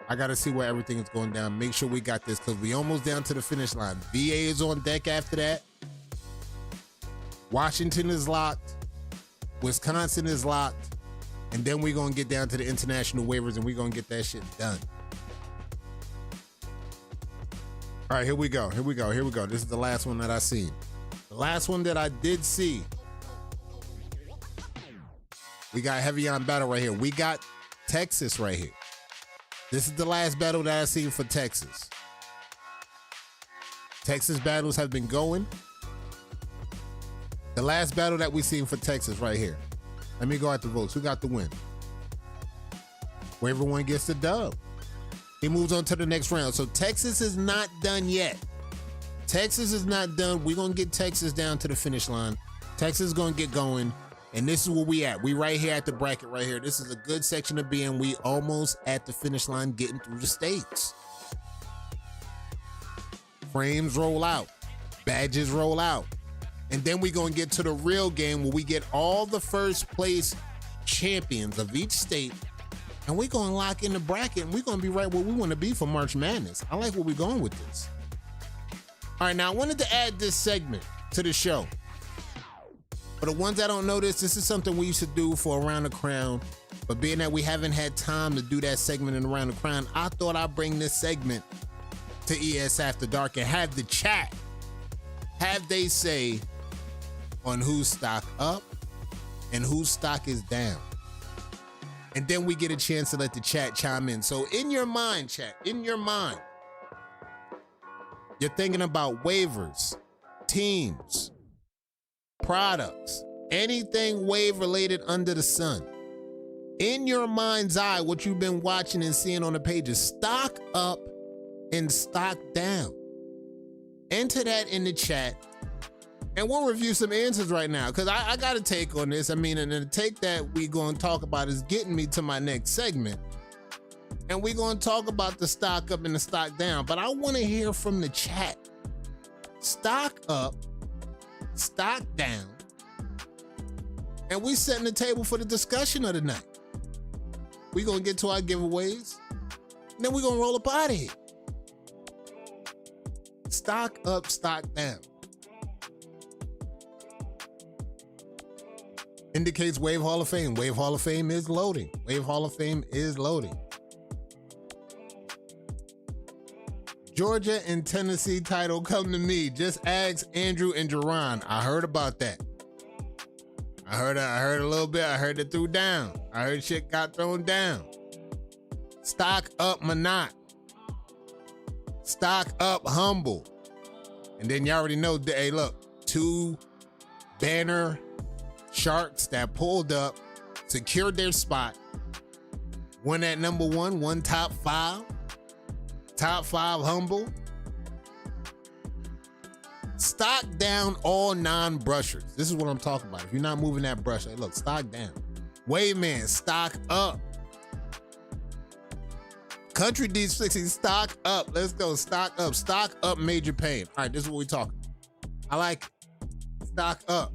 I got to see where everything is going down. Make sure we got this because we almost down to the finish line. VA is on deck after that. Washington is locked. Wisconsin is locked. And then we're going to get down to the international waivers and we're going to get that shit done. All right, here we go. Here we go. Here we go. This is the last one that I seen. The last one that I did see. We got heavy on battle right here. We got Texas right here. This is the last battle that I seen for Texas. Texas battles have been going. The last battle that we seen for Texas right here. Let me go at the votes. Who got the win? Whoever one gets the dub. He moves on to the next round. So Texas is not done yet. Texas is not done. We're going to get Texas down to the finish line. Texas is going to get going. And this is where we at. We right here at the bracket right here. This is a good section to be in. We almost at the finish line getting through the states. Frames roll out. Badges roll out. And then we're going to get to the real game where we get all the first place champions of each state. And we're going to lock in the bracket and we're going to be right where we want to be for March Madness. I like where we're going with this. All right, now I wanted to add this segment to the show. For the ones that don't know this is something we used to do for Around the Crown. But being that we haven't had time to do that segment in Around the Crown, I thought I'd bring this segment to ES After Dark and have the chat, have they say on whose stock up and whose stock is down. And then we get a chance to let the chat chime in. So in your mind, chat, in your mind, you're thinking about waivers, teams, products, anything wave related under the sun. In your mind's eye, what you've been watching and seeing on the pages, stock up and stock down. Enter that in the chat and we'll review some answers right now because I got a take on this. I mean, and the take that we're going to talk about is getting me to my next segment. And we're going to talk about the stock up and the stock down, but I want to hear from the chat. Stock up, stock down, and we setting the table for the discussion of the night. We're going to get to our giveaways, and then we're going to roll up out of here. Stock up, stock down. Indicates Wave Hall of Fame. Wave Hall of Fame is loading. Wave Hall of Fame is loading. Georgia and Tennessee title come to me. Just ask Andrew and Jerron. I heard about that. I heard a little bit. I heard it threw down. I heard shit got thrown down. Stock up Monat. Stock up Humble. And then you already know, hey, look, 2 banner sharks that pulled up, secured their spot. One at number 1, one top 5. Top 5 Humble. Stock down all non-brushers. This is what I'm talking about. If you're not moving that brush, hey, look, stock down. Wayman, stock up. Country D60, stock up. Let's go, stock up. Stock up Major Pain. All right, this is what we talking. I like it. Stock up.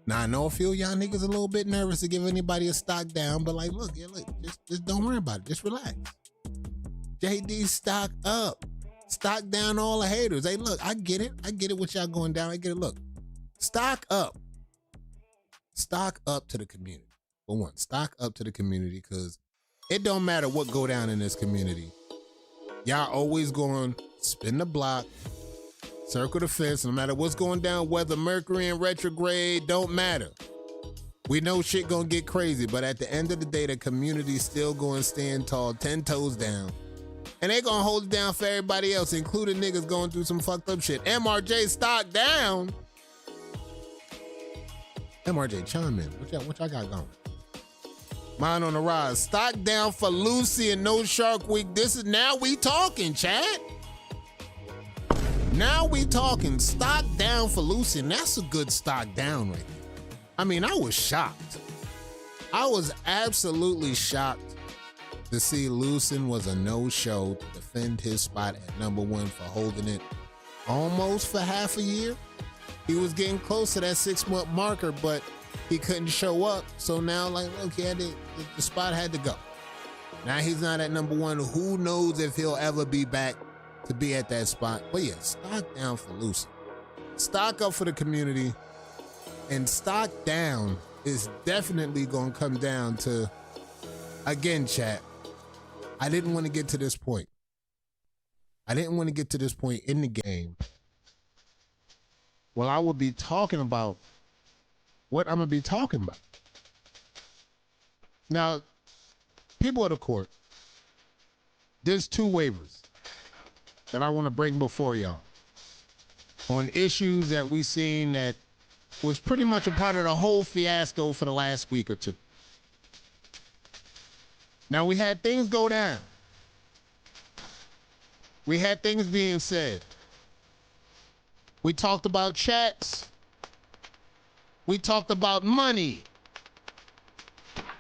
Now, I know I feel y'all niggas a little bit nervous to give anybody a stock down, but like, look, just don't worry about it. Just relax. JD, stock up. Stock down all the haters. Hey, look, I get it. I get it what y'all going down. I get it. Look, stock up. Stock up to the community. For one, stock up to the community, because it don't matter what go down in this community. Y'all always going spin the block, circle the fence, no matter what's going down, whether Mercury in retrograde, don't matter. We know shit gonna get crazy, but at the end of the day, the community still gonna stand tall, 10 toes down. And they gonna hold it down for everybody else, including niggas going through some fucked up shit. MRJ, stock down. MRJ, chime in. What y'all got going? Mine on the rise. Stock down for Lucy and No Shark Week. This is, now we talking, chat. Now we talking. Stock down for Lucy, and that's a good stock down right there. I mean, I was shocked. I was absolutely shocked to see Lucin was a no-show to defend his spot at number 1 for holding it almost for half a year. He was getting close to that 6-month marker, but he couldn't show up. So now, like, look, the spot had to go. Now he's not at number 1. Who knows if he'll ever be back to be at that spot. But yeah, stock down for Lucin. Stock up for the community. And stock down is definitely going to come down to, again, chat, I didn't want to get to this point. I didn't want to get to this point in the game. Well, I will be talking about what I'm going to be talking about. Now, people of the court, there's 2 waivers that I want to bring before y'all on issues that we seen that was pretty much a part of the whole fiasco for the last week or 2. Now, we had things go down. We had things being said. We talked about chats. We talked about money.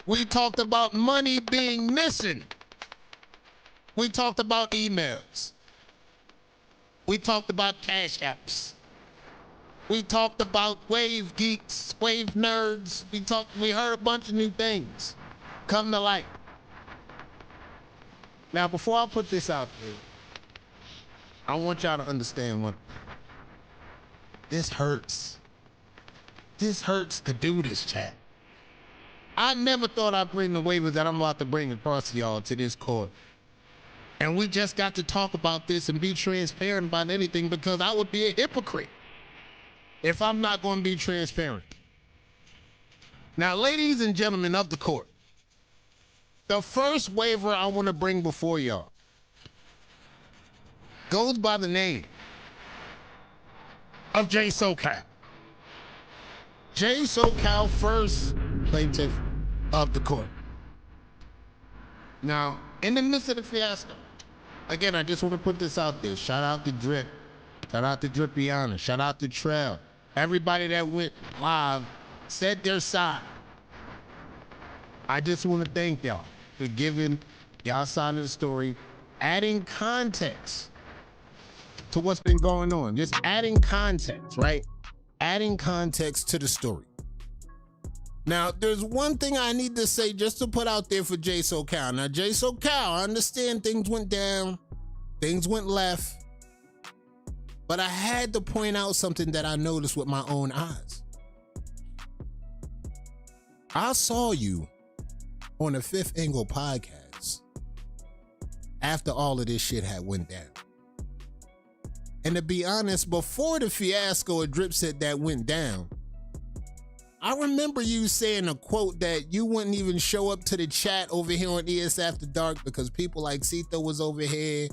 We talked about money being missing. We talked about emails. We talked about cash apps. We talked about wave geeks, wave nerds. We heard a bunch of new things come to light. Now, before I put this out there, I want y'all to understand one. This hurts. This hurts to do this, chat. I never thought I'd bring the waivers that I'm about to bring across to y'all to this court. And we just got to talk about this and be transparent about anything, because I would be a hypocrite if I'm not going to be transparent. Now, ladies and gentlemen of the court, the first waiver I want to bring before y'all goes by the name of J SoCal. J SoCal, first plaintiff of the court. Now, in the midst of the fiasco, again, I just want to put this out there. Shout out to Drip. Shout out to Dripiana. Shout out to Trail. Everybody that went live said their side. I just want to thank y'all for giving y'all side of the story, adding context to what's been going on. Just adding context, right? Adding context to the story. Now, there's one thing I need to say just to put out there for J SoCal. Now, J SoCal, I understand things went down, things went left, but I had to point out something that I noticed with my own eyes. I saw you on the Fifth Angle podcast after all of this shit had went down. And to be honest, before the fiasco of Dripset that went down, I remember you saying a quote that you wouldn't even show up to the chat over here on ES After Dark because people like Cito was over here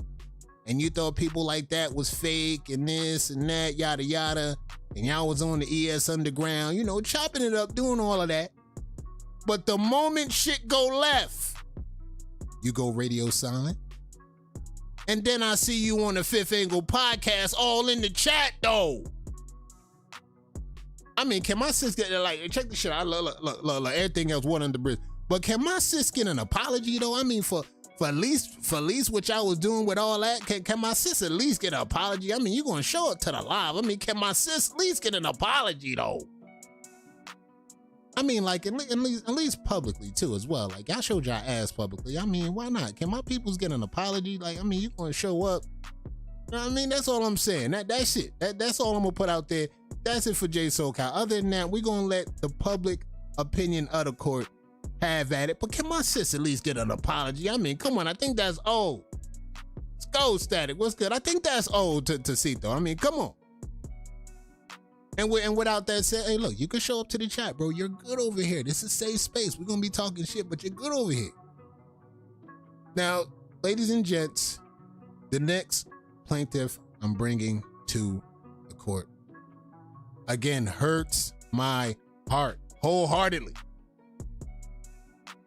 and you thought people like that was fake and this and that, yada, yada. And y'all was on the ES Underground, you know, chopping it up, doing all of that. But the moment shit go left, you go radio silent. And then I see you on the Fifth Angle podcast all in the chat though. I mean, can my sis get, like, check the shit out, look, everything else water under the bridge. But can my sis get an apology though? I mean, for at least what y'all was doing with all that, can my sis at least get an apology? I mean, you gonna show up to the live. I mean, can my sis at least get an apology though? I mean, like, at least publicly too as well. Like, I showed y'all ass publicly. I mean, why not? Can my peoples get an apology? Like, I mean, you gonna show up. You know what I mean? That's all I'm saying. That's it. That's all I'm gonna put out there. That's it for J SoCal. Other than that, we're gonna let the public opinion of the court have at it. But can my sis at least get an apology? I mean, come on. I think that's old. Let's go, Static. What's good? I think that's old to see though. I mean, come on. And without that said, hey, look, you can show up to the chat, bro. You're good over here. This is safe space. We're gonna be talking shit, but you're good over here. Now, ladies and gents, the next plaintiff I'm bringing to the court, again, hurts my heart wholeheartedly.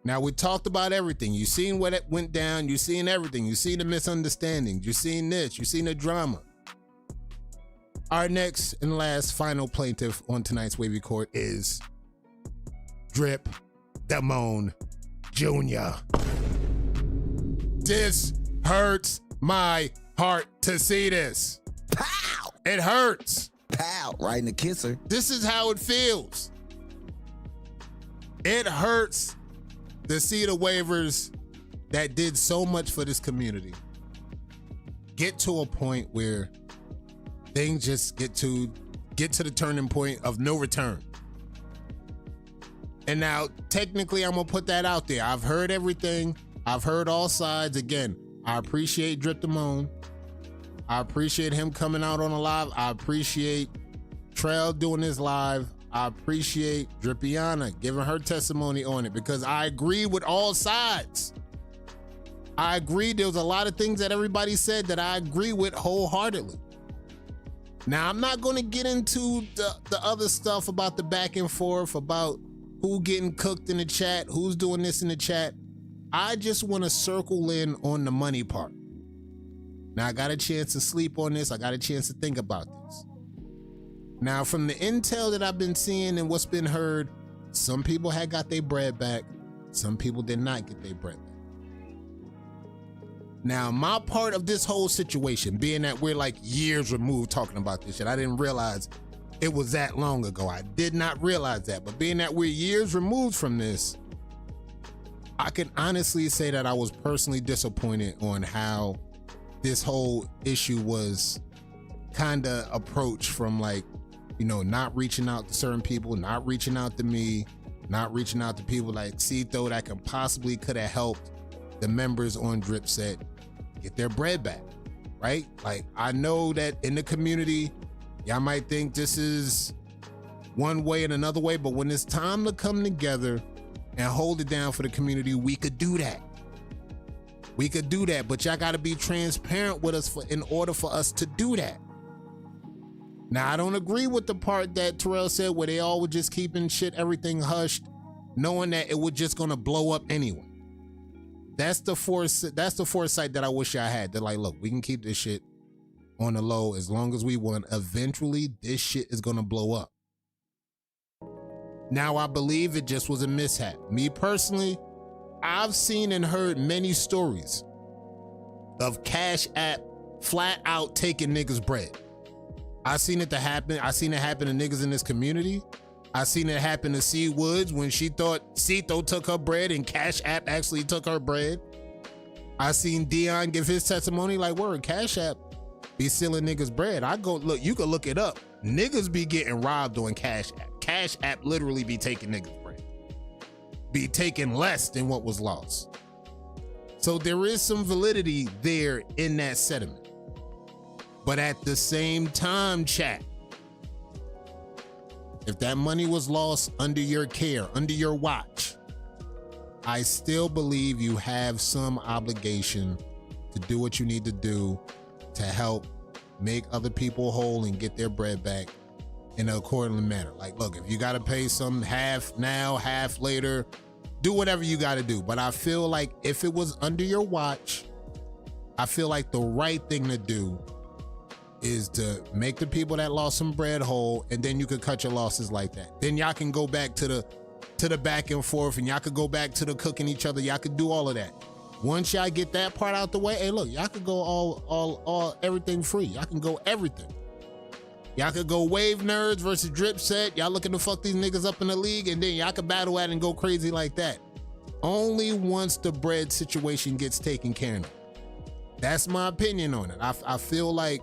Now, we talked about everything. You seen what went down. You seen everything. You seen the misunderstandings. You seen this. You seen the drama. Our next and last final plaintiff on tonight's Wavy Court is Drip Damone Jr. This hurts my heart to see this. Pow! It hurts. Pow! Right in the kisser. This is how it feels. It hurts to see the waivers that did so much for this community get to a point where things just get to the turning point of no return. And now, technically, I'm gonna put that out there. I've heard everything. I've heard all sides. Again, I appreciate Drip Damone. I appreciate him coming out on a live. I appreciate Trail doing his live. I appreciate Drippiana giving her testimony on it because I agree with all sides. I agree. There was a lot of things that everybody said that I agree with wholeheartedly. Now, I'm not going to get into the other stuff about the back and forth, about who getting cooked in the chat, who's doing this in the chat. I just want to circle in on the money part. Now, I got a chance to sleep on this. I got a chance to think about this. Now, from the intel that I've been seeing and what's been heard, some people had got their bread back. Some people did not get their bread back. Now, my part of this whole situation, being that we're like years removed talking about this shit, I didn't realize it was that long ago. I did not realize that. But being that we're years removed from this, I can honestly say that I was personally disappointed on how this whole issue was kind of approached from, like, you know, not reaching out to certain people, not reaching out to me, not reaching out to people like Cito that can possibly could have helped the members on Drip Set get their bread back, right? Like, I know that in the community, y'all might think this is one way and another way, but when it's time to come together and hold it down for the community, we could do that. We could do that, but y'all gotta be transparent with us in order for us to do that. Now, I don't agree with the part that Terrell said where they all were just keeping everything hushed, knowing that it was just gonna blow up anyway. That's the foresight that I wish I had. They're like, look, we can keep this shit on the low as long as we want. Eventually, this shit is gonna blow up. Now, I believe it just was a mishap. Me personally, I've seen and heard many stories of Cash App flat out taking niggas' bread. I seen it happen to niggas in this community. I seen it happen to C Woods when she thought Cito took her bread and Cash App actually took her bread. I seen Dion give his testimony like, word, Cash App be stealing niggas' bread. I go, look, you can look it up. Niggas be getting robbed on Cash App. Cash App literally be taking niggas' bread. Be taking less than what was lost. So there is some validity there in that sentiment. But at the same time, chat, if that money was lost under your care, under your watch, I still believe you have some obligation to do what you need to do to help make other people whole and get their bread back in an accordingly manner. Like, look, if you got to pay some half now, half later, do whatever you got to do. But I feel like if it was under your watch, I feel like the right thing to do is to make the people that lost some bread whole, and then you could cut your losses like that. Then y'all can go back to the back and forth, and y'all could go back to the cooking each other. Y'all could do all of that. Once y'all get that part out the way, hey, look, y'all could go all everything free. Y'all can go everything. Y'all could go Wave Nerds versus Drip Set. Y'all looking to fuck these niggas up in the league, and then y'all could battle at it and go crazy like that. Only once the bread situation gets taken care of. That's my opinion on it. I feel like,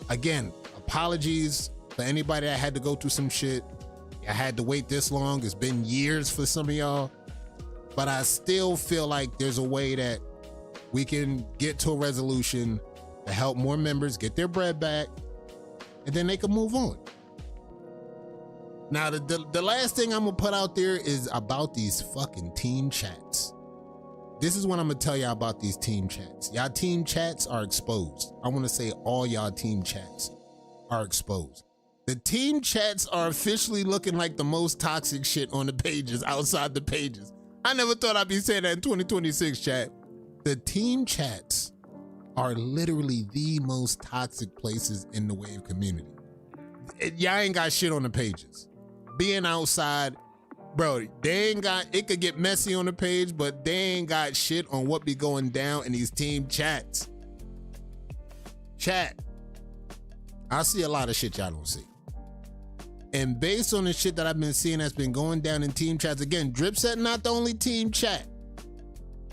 again, apologies for anybody that had to go through some shit. I had to wait this long. It's been years for some of y'all. But I still feel like there's a way that we can get to a resolution to help more members get their bread back, and then they can move on. Now, the last thing I'm gonna put out there is about these fucking team chats. This is what I'm gonna tell y'all about these team chats. Y'all team chats are exposed. I wanna say all y'all team chats are exposed. The team chats are officially looking like the most toxic shit on the pages, outside the pages. I never thought I'd be saying that in 2026, chat. The team chats are literally the most toxic places in the Wave community. Y'all ain't got shit on the pages. Being outside, bro, they ain't got, it could get messy on the page, but they ain't got shit on what be going down in these team chats. Chat, I see a lot of shit y'all don't see. And based on the shit that I've been seeing that's been going down in team chats, again, Dripset not the only team chat.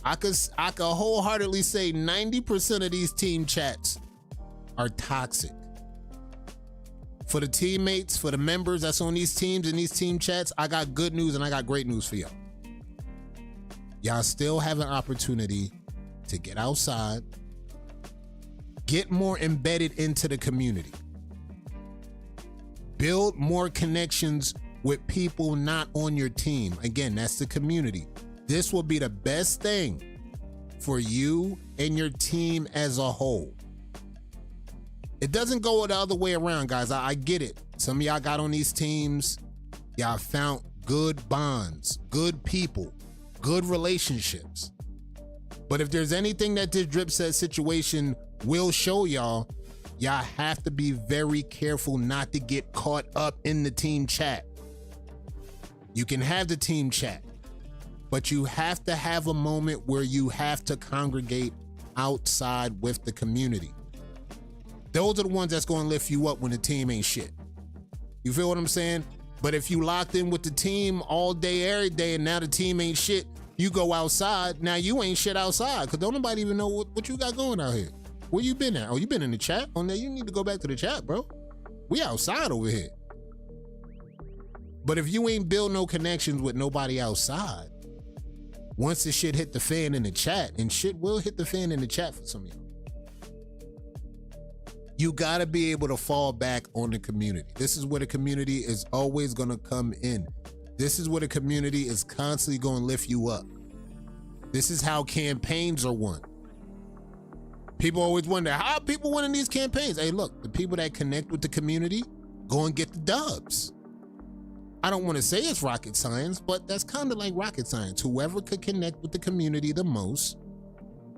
I could wholeheartedly say 90% of these team chats are toxic. For the teammates, for the members that's on these teams and these team chats, I got good news and I got great news for y'all. Y'all still have an opportunity to get outside, get more embedded into the community, build more connections with people not on your team. Again, that's the community. This will be the best thing for you and your team as a whole. It doesn't go the other way around, guys. I get it. Some of y'all got on these teams, y'all found good bonds, good people, good relationships. But if there's anything that this Dripset situation will show y'all, y'all have to be very careful not to get caught up in the team chat. You can have the team chat, but you have to have a moment where you have to congregate outside with the community. Those are the ones that's going to lift you up when the team ain't shit. You feel what I'm saying? But if you locked in with the team all day, every day, and now the team ain't shit, you go outside, now you ain't shit outside, because don't nobody even know what you got going out here. Where you been at? Oh, you been in the chat? Oh, now you need to go back to the chat, bro. We outside over here. But if you ain't build no connections with nobody outside, once the shit hit the fan in the chat, and shit will hit the fan in the chat for some of y'all, you gotta be able to fall back on the community. This is where the community is always gonna come in. This is where the community is constantly gonna lift you up. This is how campaigns are won. People always wonder, how are people winning these campaigns? Hey, look, the people that connect with the community go and get the dubs. I don't want to say it's rocket science, but that's kind of like rocket science. Whoever could connect with the community the most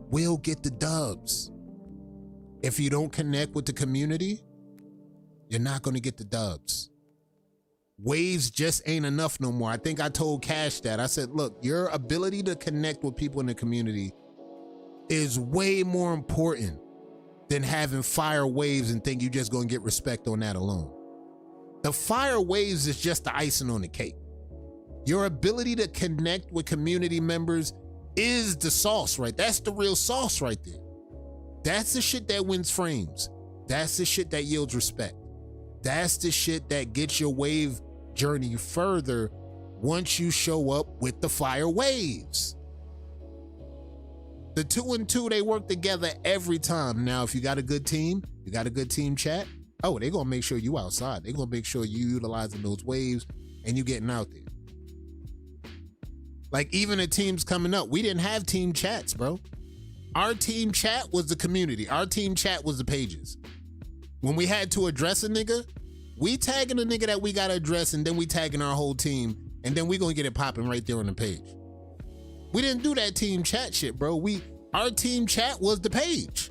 will get the dubs. If you don't connect with the community, you're not going to get the dubs. Waves just ain't enough no more. I think I told Cash that. I said, look, your ability to connect with people in the community is way more important than having fire waves and think you're just gonna get respect on that alone. The fire waves is just the icing on the cake. Your ability to connect with community members is the sauce, right? That's the real sauce right there. That's the shit that wins frames. That's the shit that yields respect. That's the shit that gets your wave journey further once you show up with the fire waves. The 2 and 2, they work together every time. Now, if you got a good team, you got a good team chat, Oh, they're gonna make sure you outside. They're gonna make sure you utilizing those waves and you getting out there. Like even the teams coming up, we didn't have team chats, bro. Our team chat was the community. Our team chat was the pages. When we had to address a nigga, we tagging the nigga that we gotta address, and then we tagging our whole team, and then we gonna get it popping right there on the page. We didn't do that team chat shit, bro. Our team chat was the page.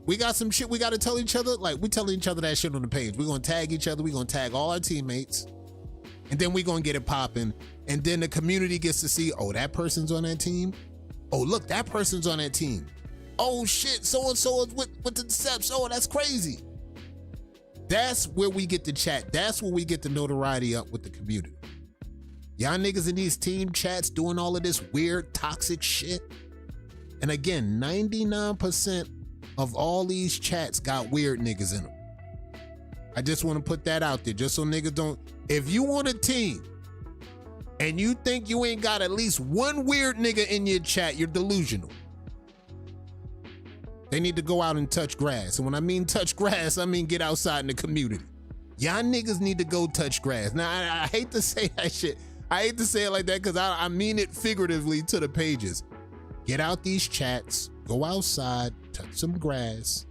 We got some shit we gotta tell each other. Like, we telling each other that shit on the page. We're gonna tag each other. We're gonna tag all our teammates. And then we're gonna get it popping. And then the community gets to see, oh, that person's on that team. Oh, look, that person's on that team. Oh shit, so-and-so is with the Decepts. Oh, that's crazy. That's where we get the chat. That's where we get the notoriety up with the community. Y'all niggas in these team chats doing all of this weird, toxic shit. And again, 99% of all these chats got weird niggas in them. I just want to put that out there just so niggas don't. If you want a team and you think you ain't got at least one weird nigga in your chat, you're delusional. They need to go out and touch grass. And when I mean touch grass, I mean get outside in the community. Y'all niggas need to go touch grass. Now, I hate to say that shit. I hate to say it like that because I mean it figuratively to the pages. Get out these chats, go outside, touch some grass.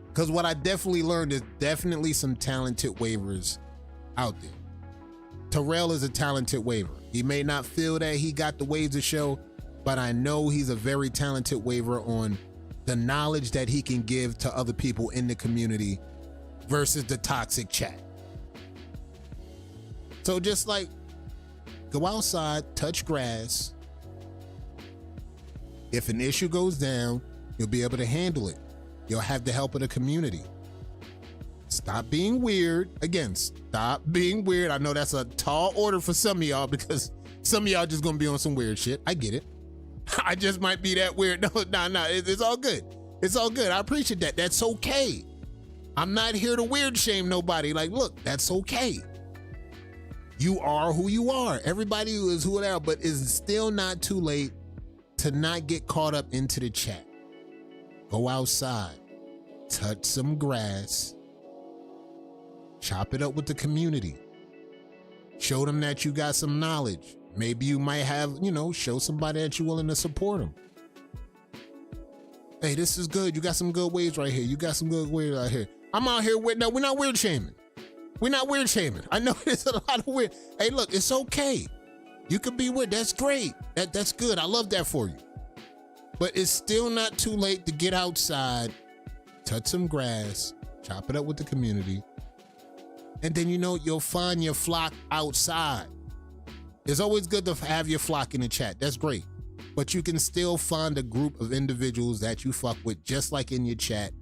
Because what I definitely learned is definitely some talented waivers out there. Terrell is a talented waiver. He may not feel that he got the waves to show, but I know he's a very talented waiver on the knowledge that he can give to other people in the community versus the toxic chat. So just like, go outside, touch grass. If an issue goes down, you'll be able to handle it. You'll have the help of the community. Stop being weird. Again, stop being weird. I know that's a tall order for some of y'all because some of y'all just gonna be on some weird shit. I get it. I just might be that weird. No, it's all good. It's all good. I appreciate that. That's okay. I'm not here to weird shame nobody. Like, look, that's okay. You are who you are. Everybody is who they are, but it's still not too late to not get caught up into the chat. Go outside, touch some grass, chop it up with the community. Show them that you got some knowledge. Maybe you might have, show somebody that you're willing to support them. Hey, this is good. You got some good waves right here. You got some good waves right here. I'm out here with, no, we're not weird shaming. We're not weird shaming. I know there's a lot of weird. Hey, look, it's okay. You can be weird. That's great. That's good. I love that for you. But it's still not too late to get outside, touch some grass, chop it up with the community. And then, you'll find your flock outside. It's always good to have your flock in the chat. That's great. But you can still find a group of individuals that you fuck with, just like in your chat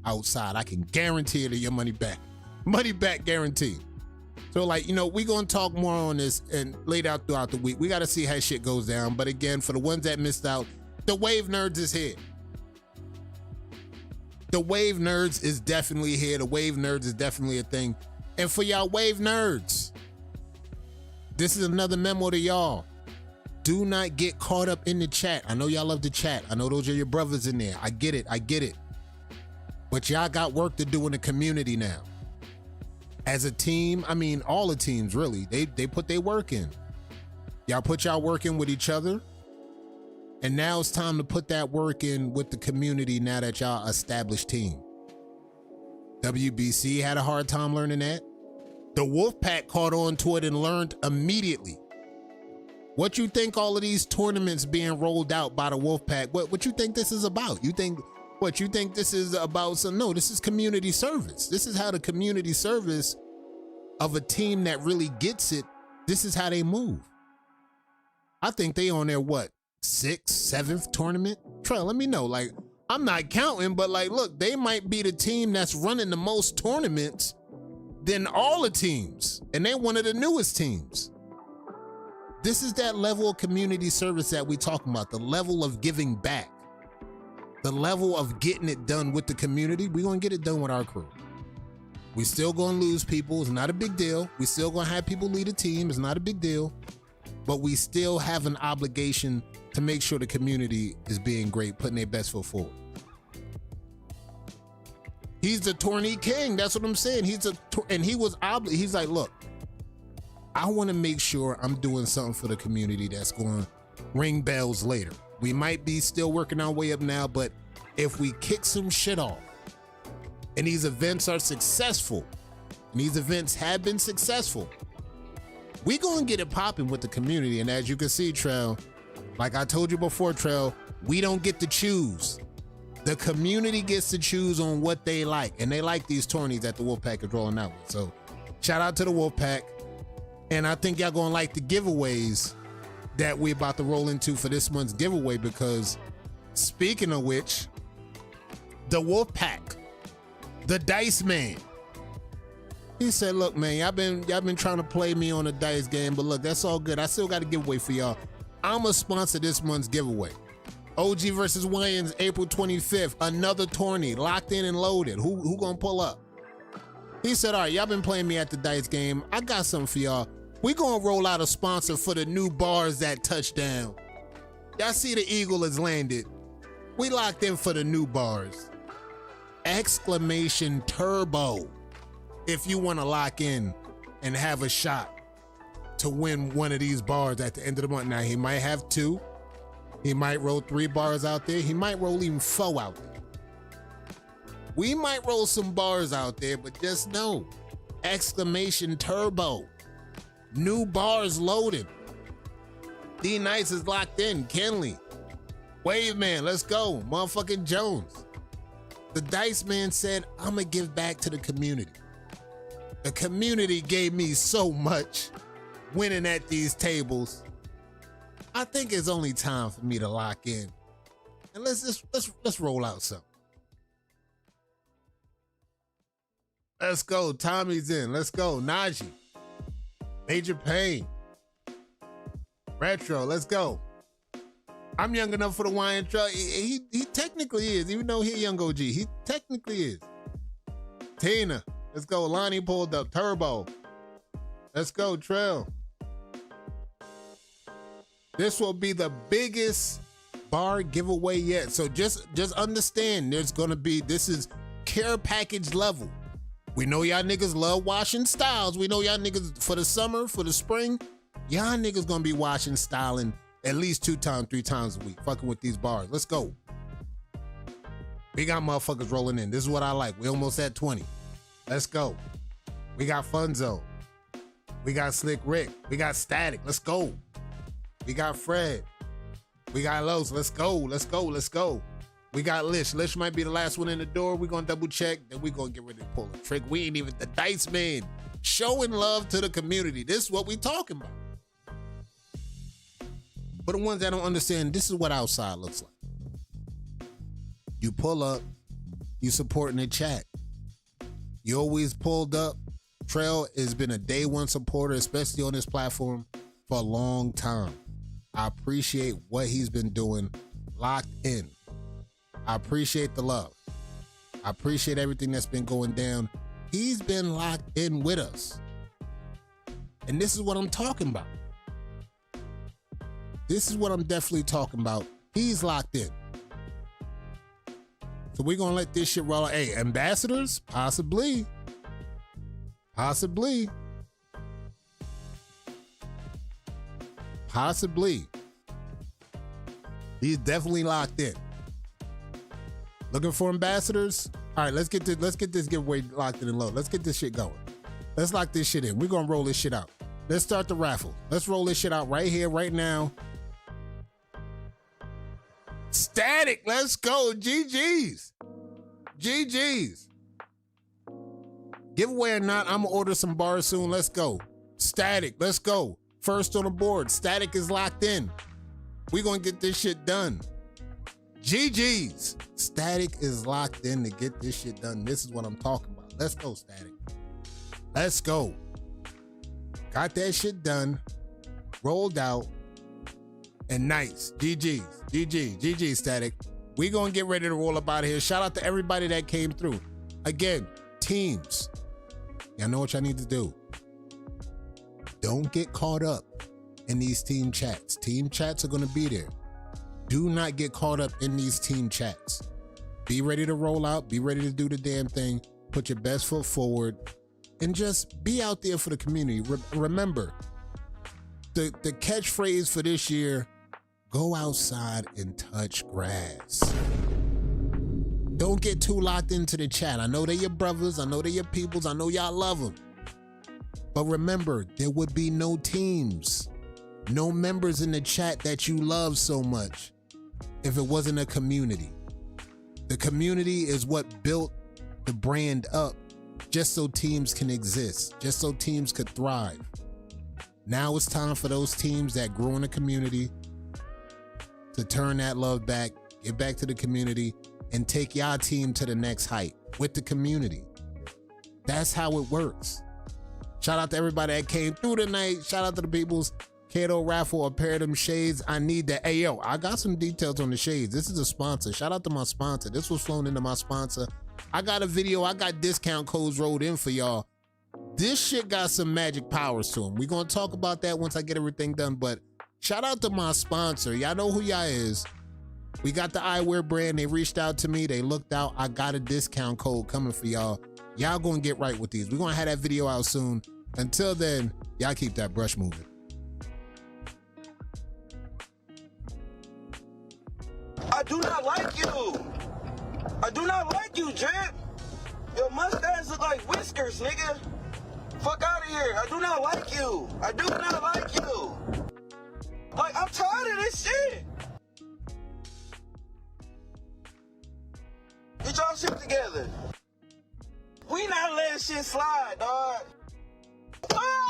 outside. I can guarantee you your money back. Money back guarantee. So we gonna talk more on this and laid out throughout the week. We gotta see how shit goes down. But again, for the ones that missed out, the Wave Nerds is here. The Wave Nerds is definitely here. The Wave Nerds is definitely a thing. And for y'all Wave Nerds, this is another memo to y'all. Do not get caught up in the chat. I know y'all love the chat. I know those are your brothers in there. I get it. But y'all got work to do in the community now. As a team, I mean, all the teams really, they put their work in. Y'all put y'all work in with each other. And now it's time to put that work in with the community now that y'all established team. WBC had a hard time learning that. The Wolfpack caught on to it and learned immediately. What you think all of these tournaments being rolled out by the Wolfpack, what you think this is about? You think this is about no, this is community service. This is how the community service of a team that really gets it, this is how they move. I think they on their 6th, 7th tournament? Trey, let me know. I'm not counting, but look, they might be the team that's running the most tournaments than all the teams. And they're one of the newest teams. This is that level of community service that we talking about, the level of giving back, the level of getting it done with the community. We're gonna get it done with our crew. We still gonna lose people, it's not a big deal. We still gonna have people lead a team, it's not a big deal. But we still have an obligation to make sure the community is being great, putting their best foot forward. He's the tourney king. That's what I'm saying. And he was obligated. He's like, look, I want to make sure I'm doing something for the community that's going to ring bells later. We might be still working our way up now, but if we kick some shit off and these events are successful, and these events have been successful, we gonna get it popping with the community. And as you can see, Trell, like I told you before, Trell, we don't get to choose. The community gets to choose on what they like, and they like these tourneys that the Wolfpack is rolling out with. So shout out to the Wolfpack. And I think y'all gonna like the giveaways that we about to roll into for this month's giveaway, because speaking of which, the Wolfpack, the Dice Man, he said, look, man, y'all been trying to play me on a dice game, but look, that's all good. I still got a giveaway for y'all. I'm gonna sponsor this month's giveaway. OG versus Wayans, April 25th, another tourney, locked in and loaded. Who gonna pull up? He said, all right, y'all been playing me at the dice game. I got something for y'all. We gonna roll out a sponsor for the new bars that touchdown. Y'all see the eagle has landed. We locked in for the new bars. Exclamation turbo. If you wanna lock in and have a shot to win one of these bars at the end of the month. Now, he might have 2. He might roll 3 bars out there. He might roll even 4 out there. We might roll some bars out there, but just know, exclamation turbo. New bars loaded. D Nice is locked in. Kenley. Wave Man, let's go. Motherfucking Jones. The Dice Man said, I'm gonna give back to the community. The community gave me so much winning at these tables. I think it's only time for me to lock in. And let's roll out something. Let's go. Tommy's in. Let's go. Najee. Major Pain. Retro. Let's go. I'm young enough for the wine truck. He technically is, even though he a young OG. He technically is. Tina. Let's go. Lonnie pulled up. Turbo. Let's go. Trail. This will be the biggest bar giveaway yet. So just understand, this is care package level. We know y'all niggas love washing styles. We know y'all niggas for the summer, for the spring, y'all niggas gonna be washing styling at least 2 times, 3 times a week, fucking with these bars. Let's go. We got motherfuckers rolling in. This is what I like. We almost at 20. Let's go. We got Funzo. We got Slick Rick. We got Static. Let's go. We got Fred. We got Los. Let's go. Let's go. Let's go. We got Lish. Lish might be the last one in the door. We're going to double check. Then we're going to get ready to pull a trick. We ain't even the Dice Man. Showing love to the community. This is what we talking about. For the ones that don't understand, this is what outside looks like. You pull up. You supporting the chat. You always pulled up. Trail has been a day one supporter, especially on this platform, for a long time. I appreciate what he's been doing. Locked in. I appreciate the love. I appreciate everything that's been going down. He's been locked in with us. And this is what I'm talking about. This is what I'm definitely talking about. He's locked in. So we're going to let this shit roll. Hey, ambassadors? Possibly. Possibly. Possibly. He's definitely locked in. Looking for ambassadors? All right, let's get this giveaway locked in and low. Let's get this shit going. Let's lock this shit in. We're gonna roll this shit out. Let's start the raffle. Let's roll this shit out right here, right now. Static, let's go. GG's. GG's. Giveaway or not, I'm gonna order some bars soon. Let's go. Static, let's go. First on the board. Static is locked in. We're gonna get this shit done. GG's. Static is locked in to get this shit done. This is what I'm talking about. Let's go, Static. Let's go. Got that shit done. Rolled out. And nice. GG's. GG, Static. We gonna get ready to roll up out of here. Shout out to everybody that came through. Again, teams. Y'all know what y'all need to do. Don't get caught up in these team chats. Team chats are gonna be there. Do not get caught up in these team chats. Be ready to roll out, be ready to do the damn thing, put your best foot forward, and just be out there for the community. Remember, the catchphrase for this year, go outside and touch grass. Don't get too locked into the chat. I know they're your brothers, I know they're your peoples, I know y'all love them. But remember, there would be no teams, no members in the chat that you love so much if it wasn't a community. The community is what built the brand up just so teams can exist, just so teams could thrive. Now it's time for those teams that grew in the community to turn that love back, get back to the community, and take y'all team to the next height with the community. That's how it works. Shout out to everybody that came through tonight. Shout out to the peoples. Kato raffle a pair of them shades. I need that. Hey, yo, I got some details on the shades. This is a sponsor. Shout out to my sponsor. This was flown into my sponsor. I got a video. I got discount codes rolled in for y'all. This shit got some magic powers to them. We're going to talk about that once I get everything done. But shout out to my sponsor. Y'all know who y'all is. We got the eyewear brand. They reached out to me. They looked out. I got a discount code coming for y'all. Y'all going to get right with these. We're going to have that video out soon. Until then, y'all keep that brush moving. I do not like you. I do not like you, Drip. Your mustache look like whiskers, nigga. Fuck out of here. I do not like you. I do not like you. Like, I'm tired of this shit. Get y'all shit together. We not letting shit slide, dog. Ah!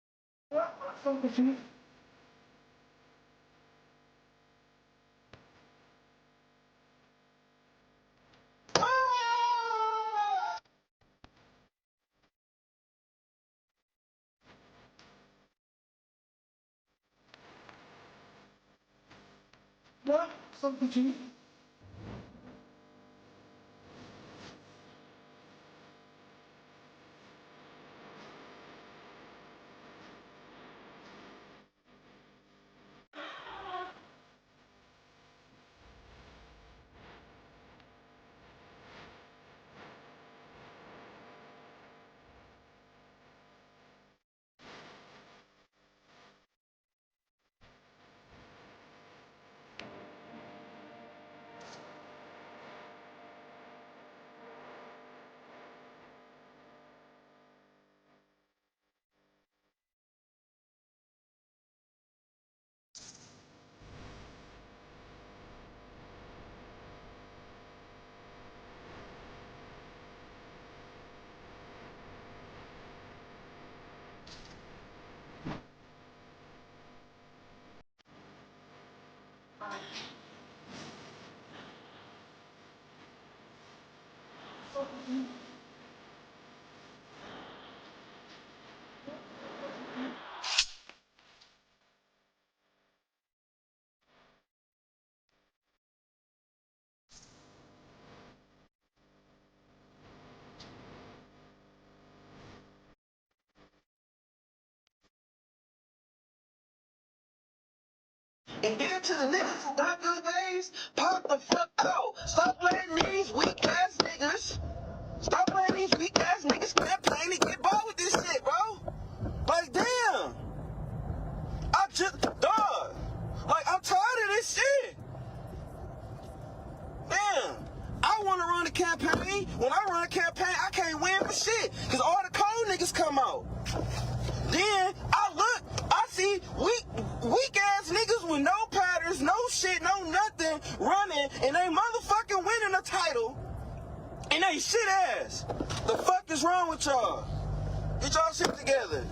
What? Something to you? And get to the niggas who got good ways, pop the fuck out. Stop letting these weak ass niggas, stop letting these weak ass niggas campaign to get by with this shit, bro. Like, damn. I just, dog. Like, I'm tired of this shit. Damn. I want to run a campaign. When I run a campaign, I can't win for shit. Because all the cold niggas come out. Then I look, I see weak ass niggas with no patterns, no shit, no nothing running, and they motherfucking winning a title, and they shit ass. The fuck is wrong with y'all? Get y'all shit together.